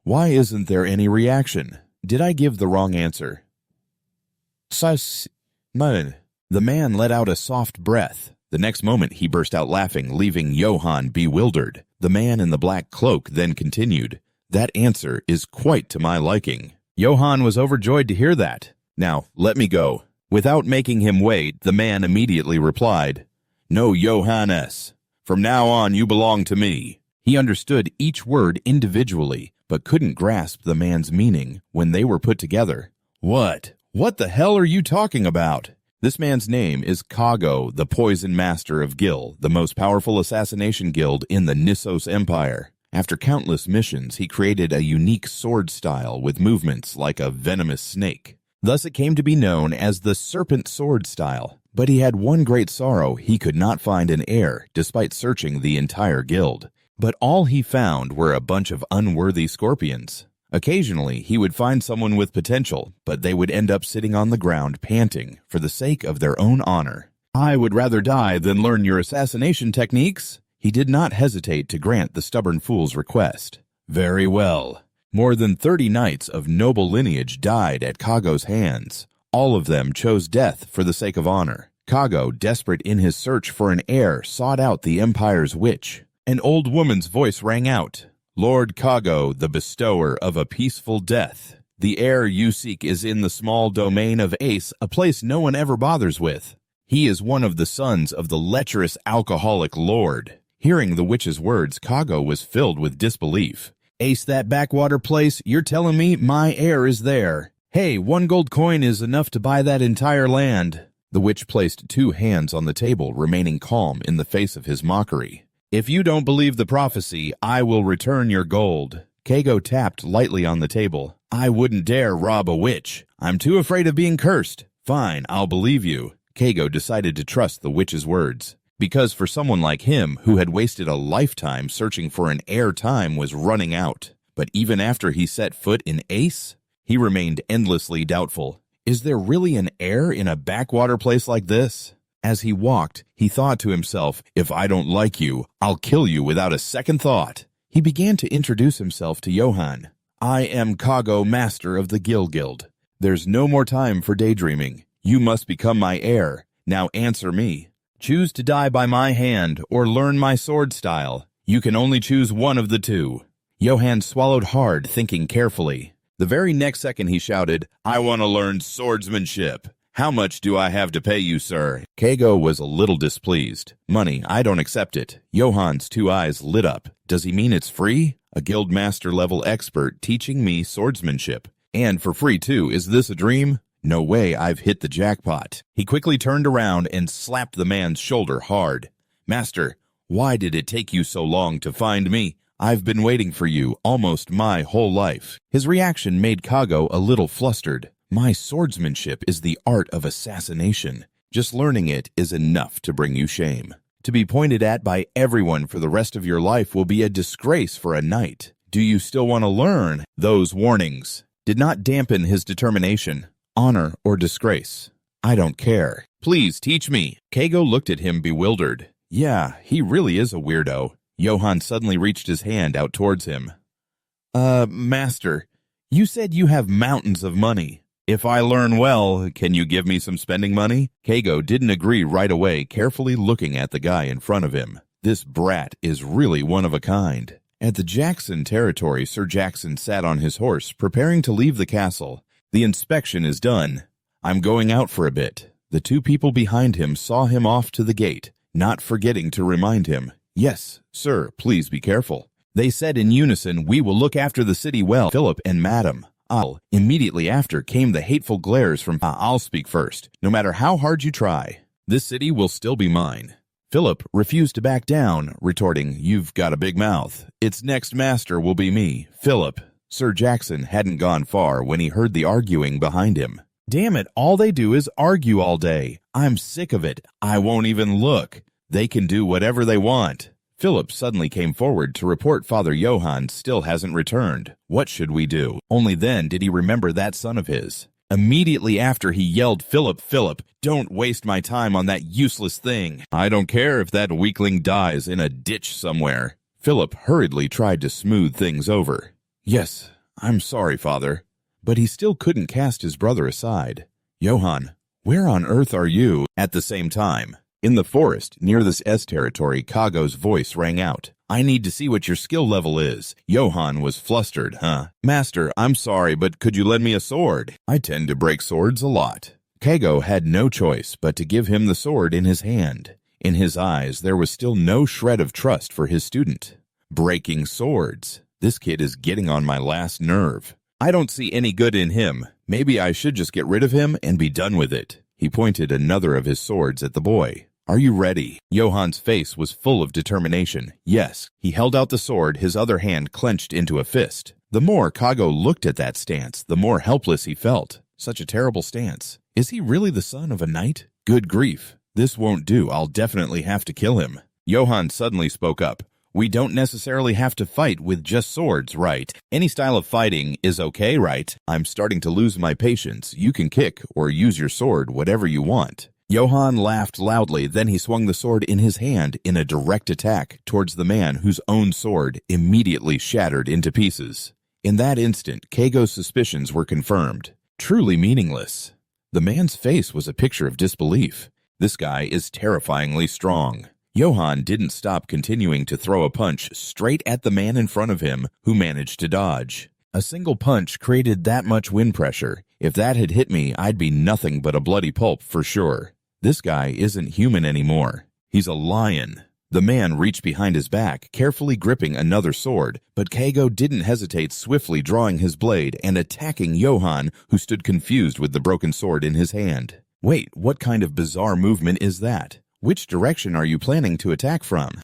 Why isn't there any reaction? Did I give the wrong answer? Man. The man let out a soft breath. The next moment he burst out laughing, leaving Johann bewildered. The man in the black cloak then continued, "That answer is quite to my liking." Johann was overjoyed to hear that. "Now, let me go." Without making him wait, the man immediately replied, "No, Johannes. From now on, you belong to me." He understood each word individually, but couldn't grasp the man's meaning when they were put together. What the hell are you talking about? This man's name is Kago, the Poison Master of Gil, the most powerful assassination guild in the Nissos Empire. After countless missions, he created a unique sword style with movements like a venomous snake. Thus it came to be known as the Serpent Sword style. But he had one great sorrow: he could not find an heir, despite searching the entire guild. But all he found were a bunch of unworthy scorpions. Occasionally, he would find someone with potential, but they would end up sitting on the ground panting for the sake of their own honor. "I would rather die than learn your assassination techniques." He did not hesitate to grant the stubborn fool's request. Very well. More than 30 knights of noble lineage died at Kago's hands. All of them chose death for the sake of honor. Kago, desperate in his search for an heir, sought out the Empire's witch. An old woman's voice rang out, "Lord Kago, the bestower of a peaceful death. The heir you seek is in the small domain of Ace, a place no one ever bothers with. He is one of the sons of the lecherous alcoholic lord." Hearing the witch's words, Kago was filled with disbelief. "Ace, that backwater place? You're telling me my heir is there? Hey, 1 gold coin is enough to buy that entire land." The witch placed 2 hands on the table, remaining calm in the face of his mockery. "If you don't believe the prophecy, I will return your gold." Kago tapped lightly on the table. "I wouldn't dare rob a witch. I'm too afraid of being cursed." "Fine, I'll believe you." Kago decided to trust the witch's words. Because for someone like him, who had wasted a lifetime searching for an heir, time was running out. But even after he set foot in Ace, he remained endlessly doubtful. Is there really an heir in a backwater place like this? As he walked, he thought to himself, "If I don't like you, I'll kill you without a second thought." He began to introduce himself to Johann. "I am Kago, master of the Gil Guild. There's no more time for daydreaming. You must become my heir. Now answer me. Choose to die by my hand or learn my sword style. You can only choose one of the two." Johann swallowed hard, thinking carefully. The very next second he shouted, "I want to learn swordsmanship. How much do I have to pay you, sir?" Kago was a little displeased. "Money, I don't accept it." Johann's 2 eyes lit up. "Does he mean it's free? A guild master level expert teaching me swordsmanship. And for free too, is this a dream? No way, I've hit the jackpot." He quickly turned around and slapped the man's shoulder hard. "Master, why did it take you so long to find me? I've been waiting for you almost my whole life." His reaction made Kago a little flustered. "My swordsmanship is the art of assassination. Just learning it is enough to bring you shame. To be pointed at by everyone for the rest of your life will be a disgrace for a knight. Do you still want to learn?" Those warnings did not dampen his determination. "Honor or disgrace? I don't care. Please teach me." Kago looked at him bewildered. Yeah, he really is a weirdo. Johann suddenly reached his hand out towards him. Master, you said you have mountains of money. If I learn well, can you give me some spending money?" Kago didn't agree right away, carefully looking at the guy in front of him. This brat is really one of a kind. At the Jackson territory, Sir Jackson sat on his horse, preparing to leave the castle. "The inspection is done. I'm going out for a bit." The 2 people behind him saw him off to the gate, not forgetting to remind him, "Yes, sir, please be careful." They said in unison, "We will look after the city well, Philip and Madam." Immediately after came the hateful glares from "I'll speak first, no matter how hard you try. This city will still be mine." Philip refused to back down, retorting, "You've got a big mouth. Its next master will be me, Philip." Sir Jackson hadn't gone far when he heard the arguing behind him. "Damn it, all they do is argue all day. I'm sick of it. I won't even look. They can do whatever they want." Philip suddenly came forward to report Father Johann still hasn't returned. What should we do? Only then did he remember that son of his. Immediately after, he yelled, Philip, don't waste my time on that useless thing. I don't care if that weakling dies in a ditch somewhere." Philip hurriedly tried to smooth things over. "Yes, I'm sorry, Father." But he still couldn't cast his brother aside. Johann, where on earth are you? At the same time, in the forest near this S territory, Kago's voice rang out. I need to see what your skill level is. Johann was flustered, Master, I'm sorry, but could you lend me a sword? I tend to break swords a lot. Kago had no choice but to give him the sword in his hand. In his eyes, there was still no shred of trust for his student. Breaking swords. This kid is getting on my last nerve. I don't see any good in him. Maybe I should just get rid of him and be done with it. He pointed another of his swords at the boy. Are you ready? Johann's face was full of determination. Yes. He held out the sword, his other hand clenched into a fist. The more Kago looked at that stance, the more helpless he felt. Such a terrible stance. Is he really the son of a knight? Good grief. This won't do. I'll definitely have to kill him. Johann suddenly spoke up. We don't necessarily have to fight with just swords, right? Any style of fighting is okay, right? I'm starting to lose my patience. You can kick or use your sword, whatever you want. Johann laughed loudly, then he swung the sword in his hand in a direct attack towards the man whose own sword immediately shattered into pieces. In that instant, Kago's suspicions were confirmed. Truly meaningless. The man's face was a picture of disbelief. This guy is terrifyingly strong. Johann didn't stop continuing to throw a punch straight at the man in front of him, who managed to dodge. A single punch created that much wind pressure. If that had hit me, I'd be nothing but a bloody pulp for sure. This guy isn't human anymore. He's a lion. The man reached behind his back, carefully gripping another sword, but Kago didn't hesitate, swiftly drawing his blade and attacking Johann, who stood confused with the broken sword in his hand. Wait, what kind of bizarre movement is that? Which direction are you planning to attack from?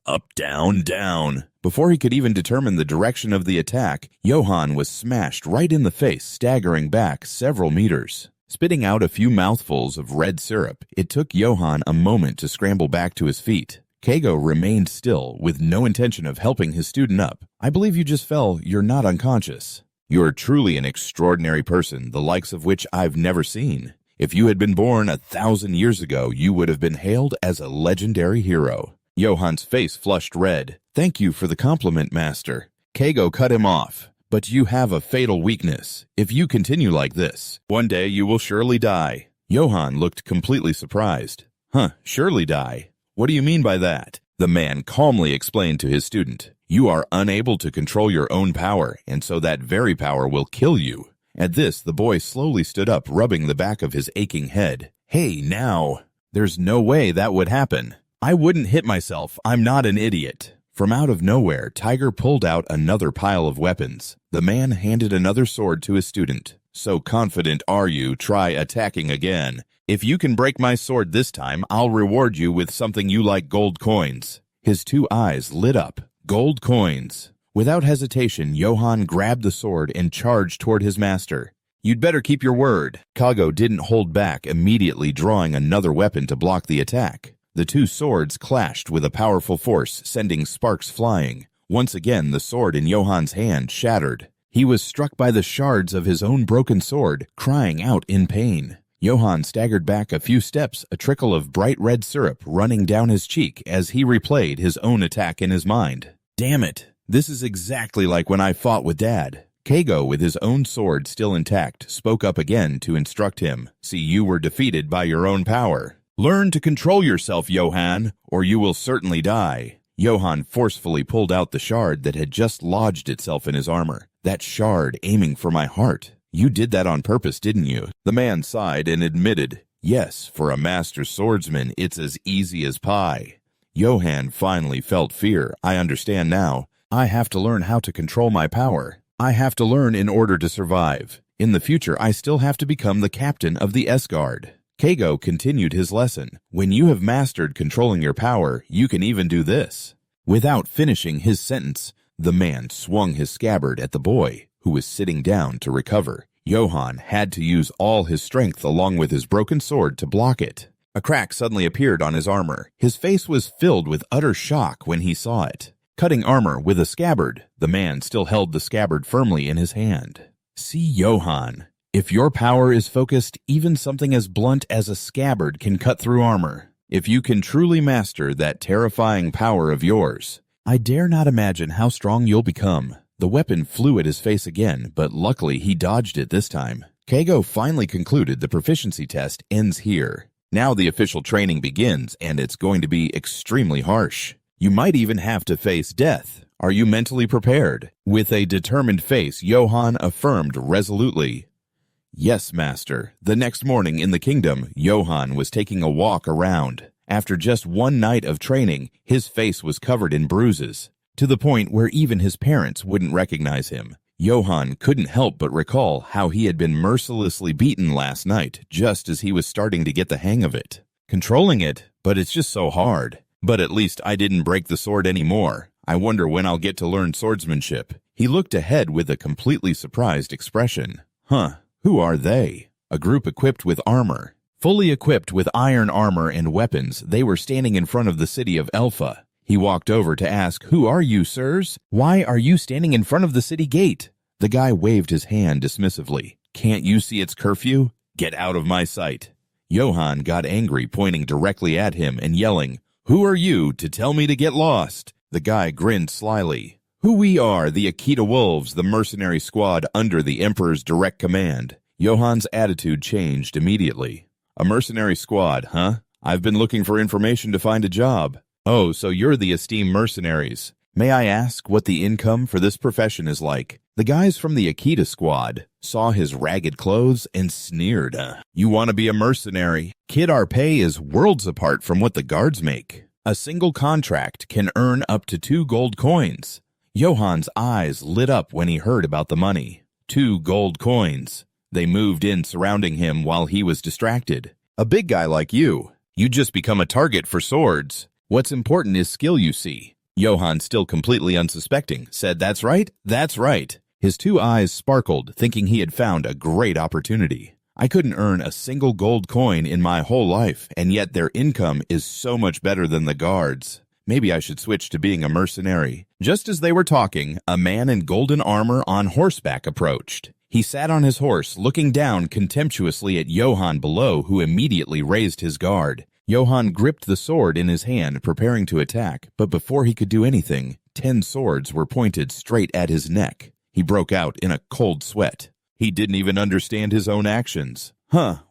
Up, down, down. Before he could even determine the direction of the attack, Johann was smashed right in the face, staggering back several meters. Spitting out a few mouthfuls of red syrup, it took Johann a moment to scramble back to his feet. Kago remained still, with no intention of helping his student up. I believe you just fell. You're not unconscious. You're truly an extraordinary person, the likes of which I've never seen. If you had been born 1,000 years ago, you would have been hailed as a legendary hero. Johann's face flushed red. Thank you for the compliment, Master. Kago cut him off. But you have a fatal weakness. If you continue like this, one day you will surely die. Johann looked completely surprised. Surely die? What do you mean by that? The man calmly explained to his student. You are unable to control your own power, and so that very power will kill you. At this, the boy slowly stood up, rubbing the back of his aching head. Hey, now! There's no way that would happen. I wouldn't hit myself. I'm not an idiot. From out of nowhere, Tiger pulled out another pile of weapons. The man handed another sword to his student. So confident are you, try attacking again. If you can break my sword this time, I'll reward you with something you like, gold coins. His two eyes lit up. Gold coins. Without hesitation, Johann grabbed the sword and charged toward his master. You'd better keep your word. Kago didn't hold back, immediately drawing another weapon to block the attack. The two swords clashed with a powerful force, sending sparks flying. Once again, the sword in Johann's hand shattered. He was struck by the shards of his own broken sword, crying out in pain. Johann staggered back a few steps, a trickle of bright red syrup running down his cheek as he replayed his own attack in his mind. Damn it! This is exactly like when I fought with Dad. Kago, with his own sword still intact, spoke up again to instruct him. See, you were defeated by your own power. Learn to control yourself, Johann, or you will certainly die. Johann forcefully pulled out the shard that had just lodged itself in his armor. That shard aiming for my heart. You did that on purpose, didn't you? The man sighed and admitted, yes, for a master swordsman, it's as easy as pie. Johann finally felt fear. I understand now. I have to learn how to control my power. I have to learn in order to survive. In the future, I still have to become the captain of the S-Guard. Kago continued his lesson. When you have mastered controlling your power, you can even do this. Without finishing his sentence, the man swung his scabbard at the boy, who was sitting down to recover. Johann had to use all his strength along with his broken sword to block it. A crack suddenly appeared on his armor. His face was filled with utter shock when he saw it. Cutting armor with a scabbard, the man still held the scabbard firmly in his hand. See, Johann, if your power is focused, even something as blunt as a scabbard can cut through armor. If you can truly master that terrifying power of yours, I dare not imagine how strong you'll become. The weapon flew at his face again, but luckily he dodged it this time. Kago finally concluded the proficiency test ends here. Now the official training begins, and it's going to be extremely harsh. You might even have to face death. Are you mentally prepared? With a determined face, Johann affirmed resolutely, "Yes, master." The next morning in the kingdom, Johann was taking a walk around. After just one night of training, his face was covered in bruises, to the point where even his parents wouldn't recognize him. Johann couldn't help but recall how he had been mercilessly beaten last night, just as he was starting to get the hang of it. Controlling it, but it's just so hard. But at least I didn't break the sword anymore. I wonder when I'll get to learn swordsmanship. He looked ahead with a completely surprised expression. Who are they? A group equipped with armor. Fully equipped with iron armor and weapons, they were standing in front of the city of Elpha. He walked over to ask, "Who are you, sirs? Why are you standing in front of the city gate?" The guy waved his hand dismissively. "Can't you see it's curfew? Get out of my sight." Johann got angry, pointing directly at him and yelling, "Who are you to tell me to get lost?" The guy grinned slyly. "Who we are, the Akita Wolves, the mercenary squad under the Emperor's direct command." Johann's attitude changed immediately. "A mercenary squad, huh? I've been looking for information to find a job." "Oh, so you're the esteemed mercenaries. May I ask what the income for this profession is like?" The guys from the Akita squad saw his ragged clothes and sneered. "You want to be a mercenary? Kid, our pay is worlds apart from what the guards make. A single contract can earn up to 2 gold coins." Johann's eyes lit up when he heard about the money. 2 gold coins. They moved in surrounding him while he was distracted. "A big guy like you. You just become a target for swords. What's important is skill, you see." Johann, still completely unsuspecting, said, "That's right, that's right." His 2 eyes sparkled, thinking he had found a great opportunity. "I couldn't earn a single gold coin in my whole life, and yet their income is so much better than the guards. Maybe I should switch to being a mercenary." Just as they were talking, a man in golden armor on horseback approached. He sat on his horse, looking down contemptuously at Johann below, who immediately raised his guard. Johann gripped the sword in his hand, preparing to attack, but before he could do anything, 10 swords were pointed straight at his neck. He broke out in a cold sweat. He didn't even understand his own actions.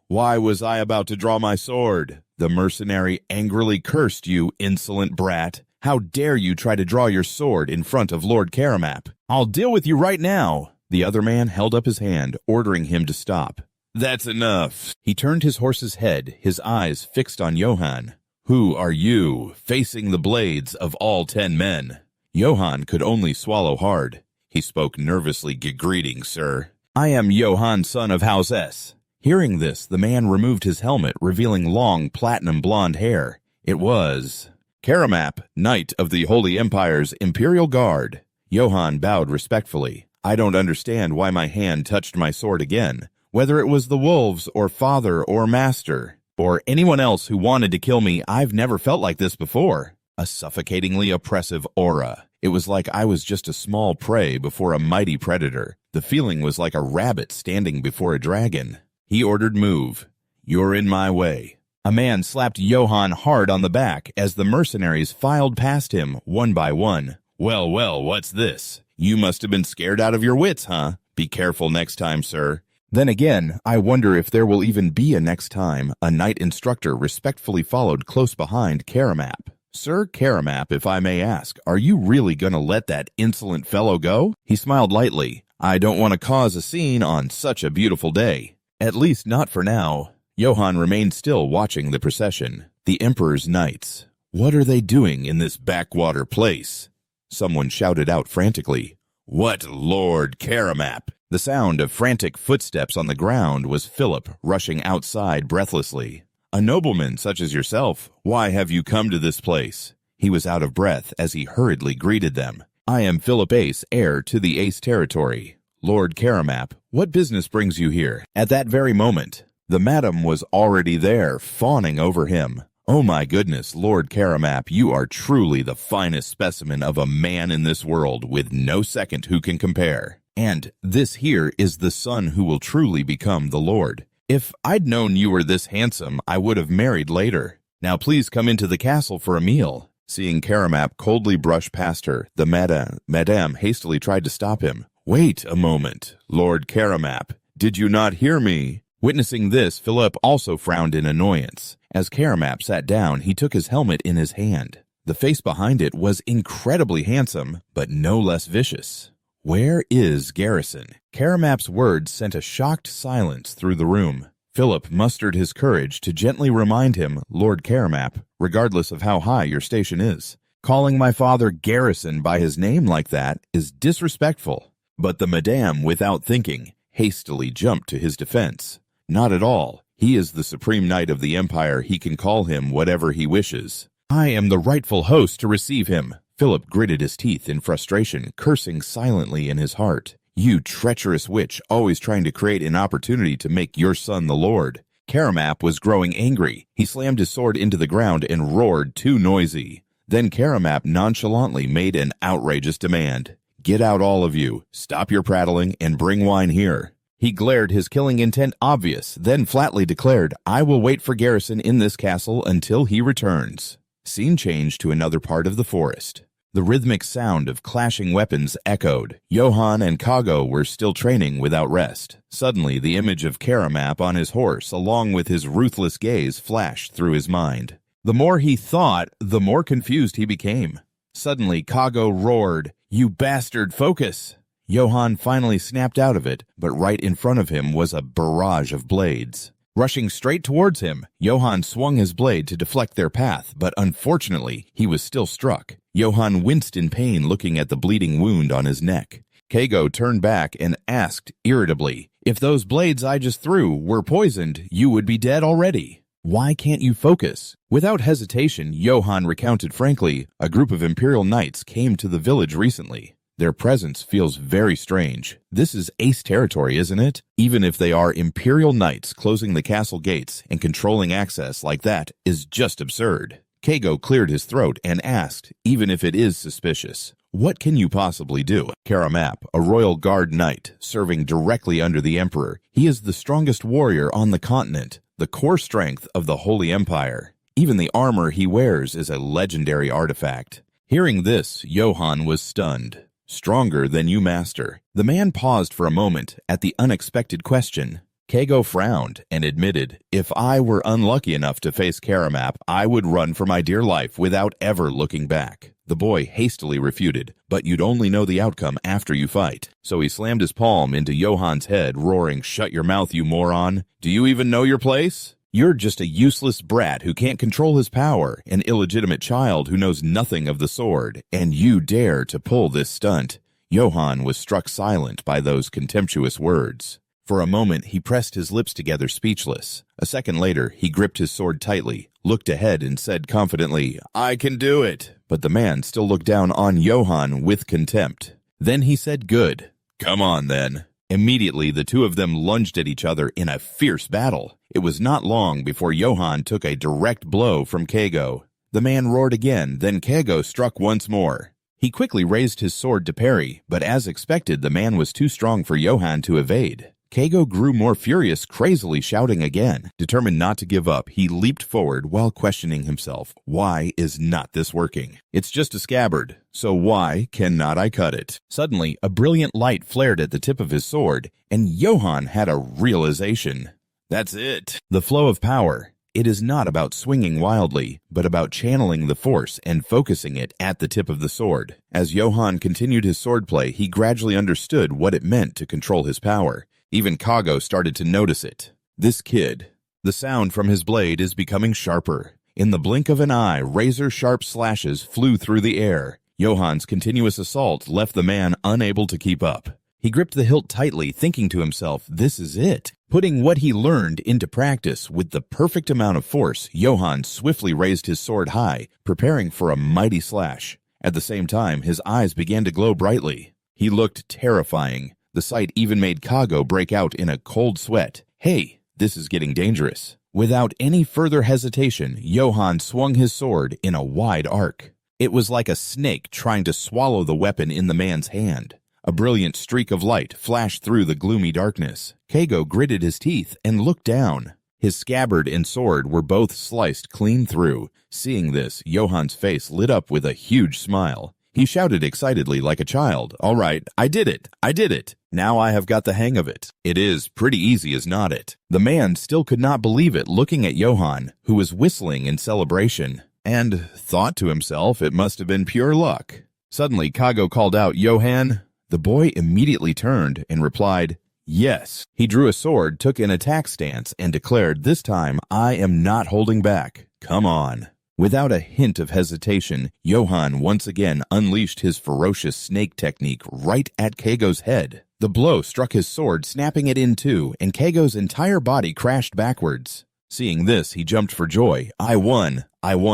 Why was I about to draw my sword? The mercenary angrily cursed. "You insolent brat. How dare you try to draw your sword in front of Lord Karamap? I'll deal with you right now." The other man held up his hand, ordering him to stop. "That's enough." He turned his horse's head, his eyes fixed on Johann. "Who are you, facing the blades of all 10 men?" Johann could only swallow hard. He spoke nervously. "Greetings, sir. I am Johann, son of House S." Hearing this, the man removed his helmet, revealing long, platinum blonde hair. It was Karamap, Knight of the Holy Empire's Imperial Guard. Johann bowed respectfully. "I don't understand why my hand touched my sword again. Whether it was the wolves, or father, or master, or anyone else who wanted to kill me, I've never felt like this before." A suffocatingly oppressive aura. It was like I was just a small prey before a mighty predator. The feeling was like a rabbit standing before a dragon. He ordered, "Move. You're in my way." A man slapped Johann hard on the back as the mercenaries filed past him, one by one. Well, what's this? You must have been scared out of your wits, huh? Be careful next time, sir." Then again, I wonder if there will even be a next time. A knight instructor respectfully followed close behind Karamap. "Sir Karamap, if I may ask, are you really going to let that insolent fellow go?" He smiled lightly. "I don't want to cause a scene on such a beautiful day. At least not for now." Johann remained still, watching the procession. The Emperor's knights. What are they doing in this backwater place? Someone shouted out frantically, "What, Lord Karamap?" The sound of frantic footsteps on the ground was Philip rushing outside breathlessly. "A nobleman such as yourself, why have you come to this place?" He was out of breath as he hurriedly greeted them. "I am Philip Ace, heir to the Ace territory." "Lord Karamap, what business brings you here?" At that very moment, the madam was already there, fawning over him. "Oh my goodness, Lord Karamap, you are truly the finest specimen of a man in this world, with no second who can compare. And this here is the son who will truly become the Lord. If I'd known you were this handsome, I would have married later. Now please come into the castle for a meal." Seeing Karamap coldly brush past her, the madame hastily tried to stop him. "Wait a moment, Lord Karamap. Did you not hear me?" Witnessing this, Philip also frowned in annoyance. As Karamap sat down, he took his helmet in his hand. The face behind it was incredibly handsome, but no less vicious. "Where is Garrison?" Karamap's words sent a shocked silence through the room. Philip mustered his courage to gently remind him, "Lord Karamap, regardless of how high your station is, calling my father Garrison by his name like that is disrespectful." But the madame, without thinking, hastily jumped to his defense. "Not at all. He is the supreme knight of the empire. He can call him whatever he wishes. I am the rightful host to receive him." Philip gritted his teeth in frustration, cursing silently in his heart. "You treacherous witch, always trying to create an opportunity to make your son the lord." Karamap was growing angry. He slammed his sword into the ground and roared too noisy. Then Karamap nonchalantly made an outrageous demand. "Get out, all of you. Stop your prattling and bring wine here." He glared, his killing intent obvious, then flatly declared, "I will wait for Garrison in this castle until he returns." Scene changed to another part of the forest. The rhythmic sound of clashing weapons echoed. Johann and Kago were still training without rest. Suddenly, the image of Karamap on his horse, along with his ruthless gaze, flashed through his mind. The more he thought, the more confused he became. Suddenly, Kago roared, "You bastard, focus!" Johann finally snapped out of it, but right in front of him was a barrage of blades. Rushing straight towards him, Johann swung his blade to deflect their path, but unfortunately, he was still struck. Johann winced in pain looking at the bleeding wound on his neck. Kago turned back and asked irritably, "If those blades I just threw were poisoned, you would be dead already. Why can't you focus?" Without hesitation, Johann recounted frankly, "A group of Imperial Knights came to the village recently. Their presence feels very strange. This is Ace territory, isn't it? Even if they are Imperial Knights, closing the castle gates and controlling access like that is just absurd." Kago cleared his throat and asked, "Even if it is suspicious, what can you possibly do?" Karamap, a royal guard knight, serving directly under the emperor. He is the strongest warrior on the continent, the core strength of the Holy Empire. Even the armor he wears is a legendary artifact. Hearing this, Johann was stunned. "Stronger than you, master." The man paused for a moment at the unexpected question. Kago frowned and admitted, "If I were unlucky enough to face Karamap, I would run for my dear life without ever looking back." The boy hastily refuted, "But you'd only know the outcome after you fight." So he slammed his palm into Johann's head, roaring, "Shut your mouth, you moron. Do you even know your place? You're just a useless brat who can't control his power, an illegitimate child who knows nothing of the sword, and you dare to pull this stunt." Johann was struck silent by those contemptuous words. For a moment, he pressed his lips together, speechless. A second later, he gripped his sword tightly, looked ahead, and said confidently, "I can do it." But the man still looked down on Johann with contempt. Then he said, "Good. Come on, then." Immediately, the two of them lunged at each other in a fierce battle. It was not long before Johann took a direct blow from Kago. The man roared again, then Kago struck once more. He quickly raised his sword to parry, but as expected, the man was too strong for Johann to evade. Kago grew more furious, crazily shouting again. Determined not to give up, he leaped forward while questioning himself. Why is not this working? It's just a scabbard, so why cannot I cut it? Suddenly, a brilliant light flared at the tip of his sword, and Johann had a realization. That's it. The flow of power. It is not about swinging wildly, but about channeling the force and focusing it at the tip of the sword. As Johann continued his swordplay, he gradually understood what it meant to control his power. Even Kago started to notice it. This kid. The sound from his blade is becoming sharper. In the blink of an eye, razor-sharp slashes flew through the air. Johann's continuous assault left the man unable to keep up. He gripped the hilt tightly, thinking to himself, this is it. Putting what he learned into practice with the perfect amount of force, Johann swiftly raised his sword high, preparing for a mighty slash. At the same time, his eyes began to glow brightly. He looked terrifying. The sight even made Kago break out in a cold sweat. Hey, this is getting dangerous. Without any further hesitation, Johann swung his sword in a wide arc. It was like a snake trying to swallow the weapon in the man's hand. A brilliant streak of light flashed through the gloomy darkness. Kago gritted his teeth and looked down. His scabbard and sword were both sliced clean through. Seeing this, Johann's face lit up with a huge smile. He shouted excitedly like a child, "All right, I did it! I did it!" Now I have got the hang of it. It is pretty easy, is not it? The man still could not believe it, looking at Johann, who was whistling in celebration, and thought to himself it must have been pure luck. Suddenly, Kago called out, "Johann!" The boy immediately turned and replied, "Yes." He drew a sword, took an attack stance, and declared, "This time I am not holding back. Come on." Without a hint of hesitation, Johann once again unleashed his ferocious snake technique right at Kago's head. The blow struck his sword, snapping it in two, and Kago's entire body crashed backwards. Seeing this, he jumped for joy. I won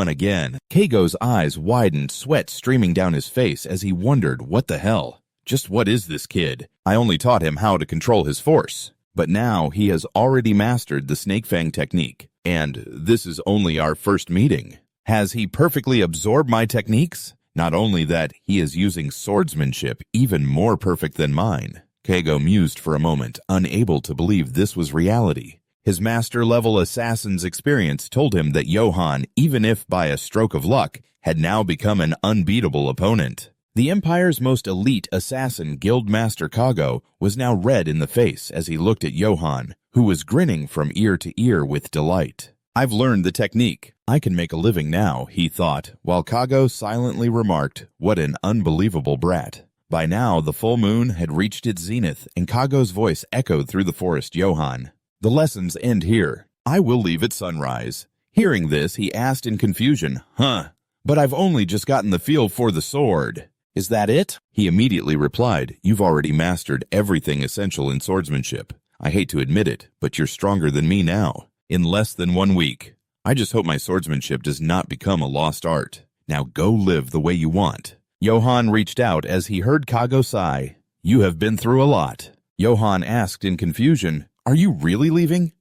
again." Kago's eyes widened, sweat streaming down his face as he wondered, what the hell? Just what is this kid? I only taught him how to control his force. But now he has already mastered the snake fang technique. And this is only our first meeting. Has he perfectly absorbed my techniques? Not only that, he is using swordsmanship even more perfect than mine. Kago mused for a moment, unable to believe this was reality. His master-level assassin's experience told him that Johann, even if by a stroke of luck, had now become an unbeatable opponent. The Empire's most elite assassin, Guildmaster Kago, was now red in the face as he looked at Johann, who was grinning from ear to ear with delight. I've learned the technique. I can make a living now, he thought, while Kago silently remarked, what an unbelievable brat. By now, the full moon had reached its zenith, and Kago's voice echoed through the forest. Johann, the lessons end here. I will leave at sunrise. Hearing this, he asked in confusion, But I've only just gotten the feel for the sword. Is that it? He immediately replied, You've already mastered everything essential in swordsmanship. I hate to admit it, but you're stronger than me now. In less than 1 week. I just hope my swordsmanship does not become a lost art. Now go live the way you want. Johann reached out as he heard Kago sigh. You have been through a lot. Johann asked in confusion, Are you really leaving?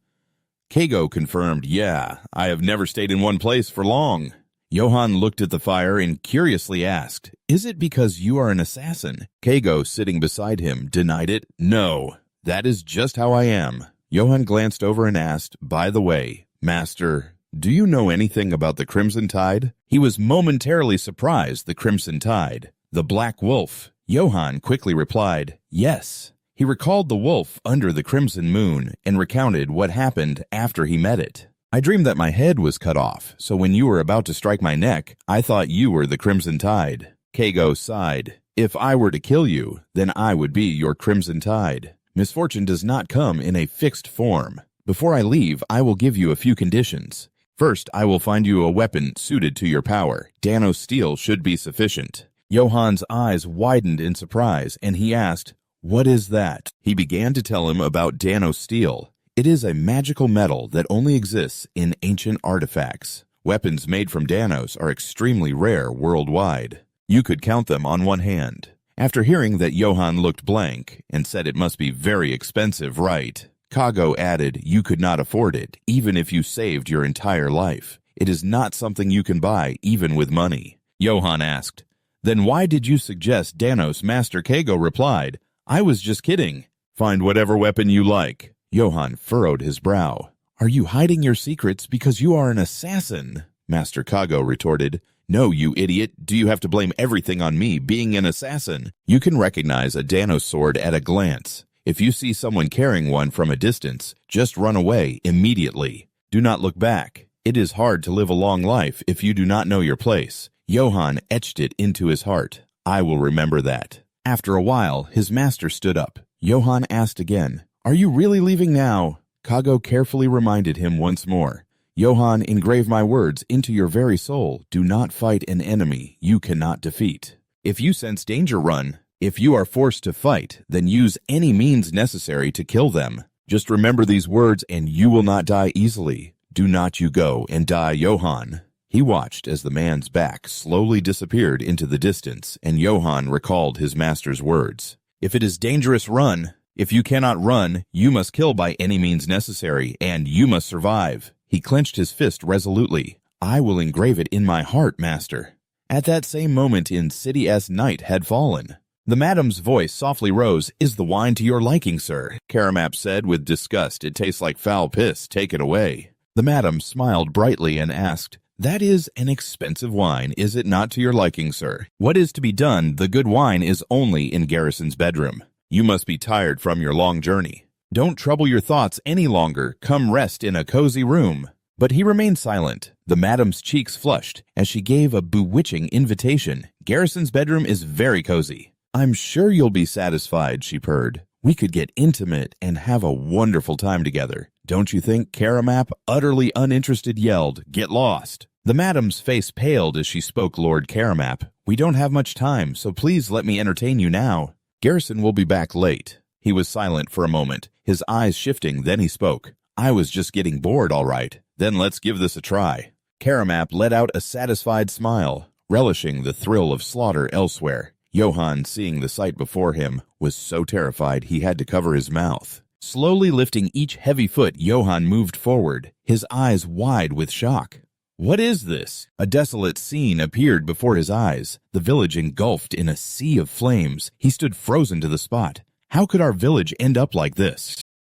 Kago confirmed, Yeah, I have never stayed in one place for long. Johann looked at the fire and curiously asked, Is it because you are an assassin? Kago, sitting beside him, denied it. No, that is just how I am. Johann glanced over and asked, By the way, Master, do you know anything about the Crimson Tide? He was momentarily surprised. The Crimson Tide, the Black Wolf. Johann quickly replied, Yes. He recalled the wolf under the crimson moon and recounted what happened after he met it. I dreamed that my head was cut off, so when you were about to strike my neck, I thought you were the Crimson Tide. Kago sighed. If I were to kill you, then I would be your Crimson Tide. Misfortune does not come in a fixed form. Before I leave, I will give you a few conditions. First, I will find you a weapon suited to your power. Dano steel should be sufficient. Johann's eyes widened in surprise, and he asked, What is that? He began to tell him about Dano steel. It is a magical metal that only exists in ancient artifacts. Weapons made from Danos are extremely rare worldwide. You could count them on one hand. After hearing that, Johann looked blank and said it must be very expensive, right? Kago added, You could not afford it, even if you saved your entire life. It is not something you can buy, even with money. Johann asked, Then why did you suggest Danos? Master Kago replied, I was just kidding. Find whatever weapon you like. Johann furrowed his brow. Are you hiding your secrets because you are an assassin? Master Kago retorted. No, you idiot. Do you have to blame everything on me being an assassin? You can recognize a Danos sword at a glance. If you see someone carrying one from a distance, just run away immediately. Do not look back. It is hard to live a long life if you do not know your place. Johann etched it into his heart. I will remember that. After a while, his master stood up. Johann asked again, Are you really leaving now? Kago carefully reminded him once more. Johann, engrave my words into your very soul. Do not fight an enemy you cannot defeat. If you sense danger, run. If you are forced to fight, then use any means necessary to kill them. Just remember these words and you will not die easily. Do not you go and die, Johann. He watched as the man's back slowly disappeared into the distance, and Johann recalled his master's words. If it is dangerous, run. If you cannot run, you must kill by any means necessary, and you must survive. He clenched his fist resolutely. I will engrave it in my heart, master. At that same moment City S night had fallen. The madam's voice softly rose. Is the wine to your liking, sir? Karamap said with disgust. It tastes like foul piss. Take it away. The madam smiled brightly and asked, That is an expensive wine, is it not to your liking, sir? What is to be done? The good wine is only in Garrison's bedroom. You must be tired from your long journey. Don't trouble your thoughts any longer. Come rest in a cozy room." But he remained silent. The madam's cheeks flushed as she gave a bewitching invitation. "Garrison's bedroom is very cozy. I'm sure you'll be satisfied," she purred. "We could get intimate and have a wonderful time together. Don't you think?" Karamap, utterly uninterested, yelled, "Get lost." The madam's face paled as she spoke. "Lord Karamap, we don't have much time, so please let me entertain you now. Garrison will be back late." He was silent for a moment, his eyes shifting, then he spoke. "I was just getting bored, all right. Then let's give this a try." Karamap let out a satisfied smile, relishing the thrill of slaughter elsewhere. Johann, seeing the sight before him, was so terrified he had to cover his mouth. Slowly lifting each heavy foot, Johann moved forward, his eyes wide with shock. What is this? A desolate scene appeared before his eyes, the village engulfed in a sea of flames. He stood frozen to the spot. How could our village end up like this?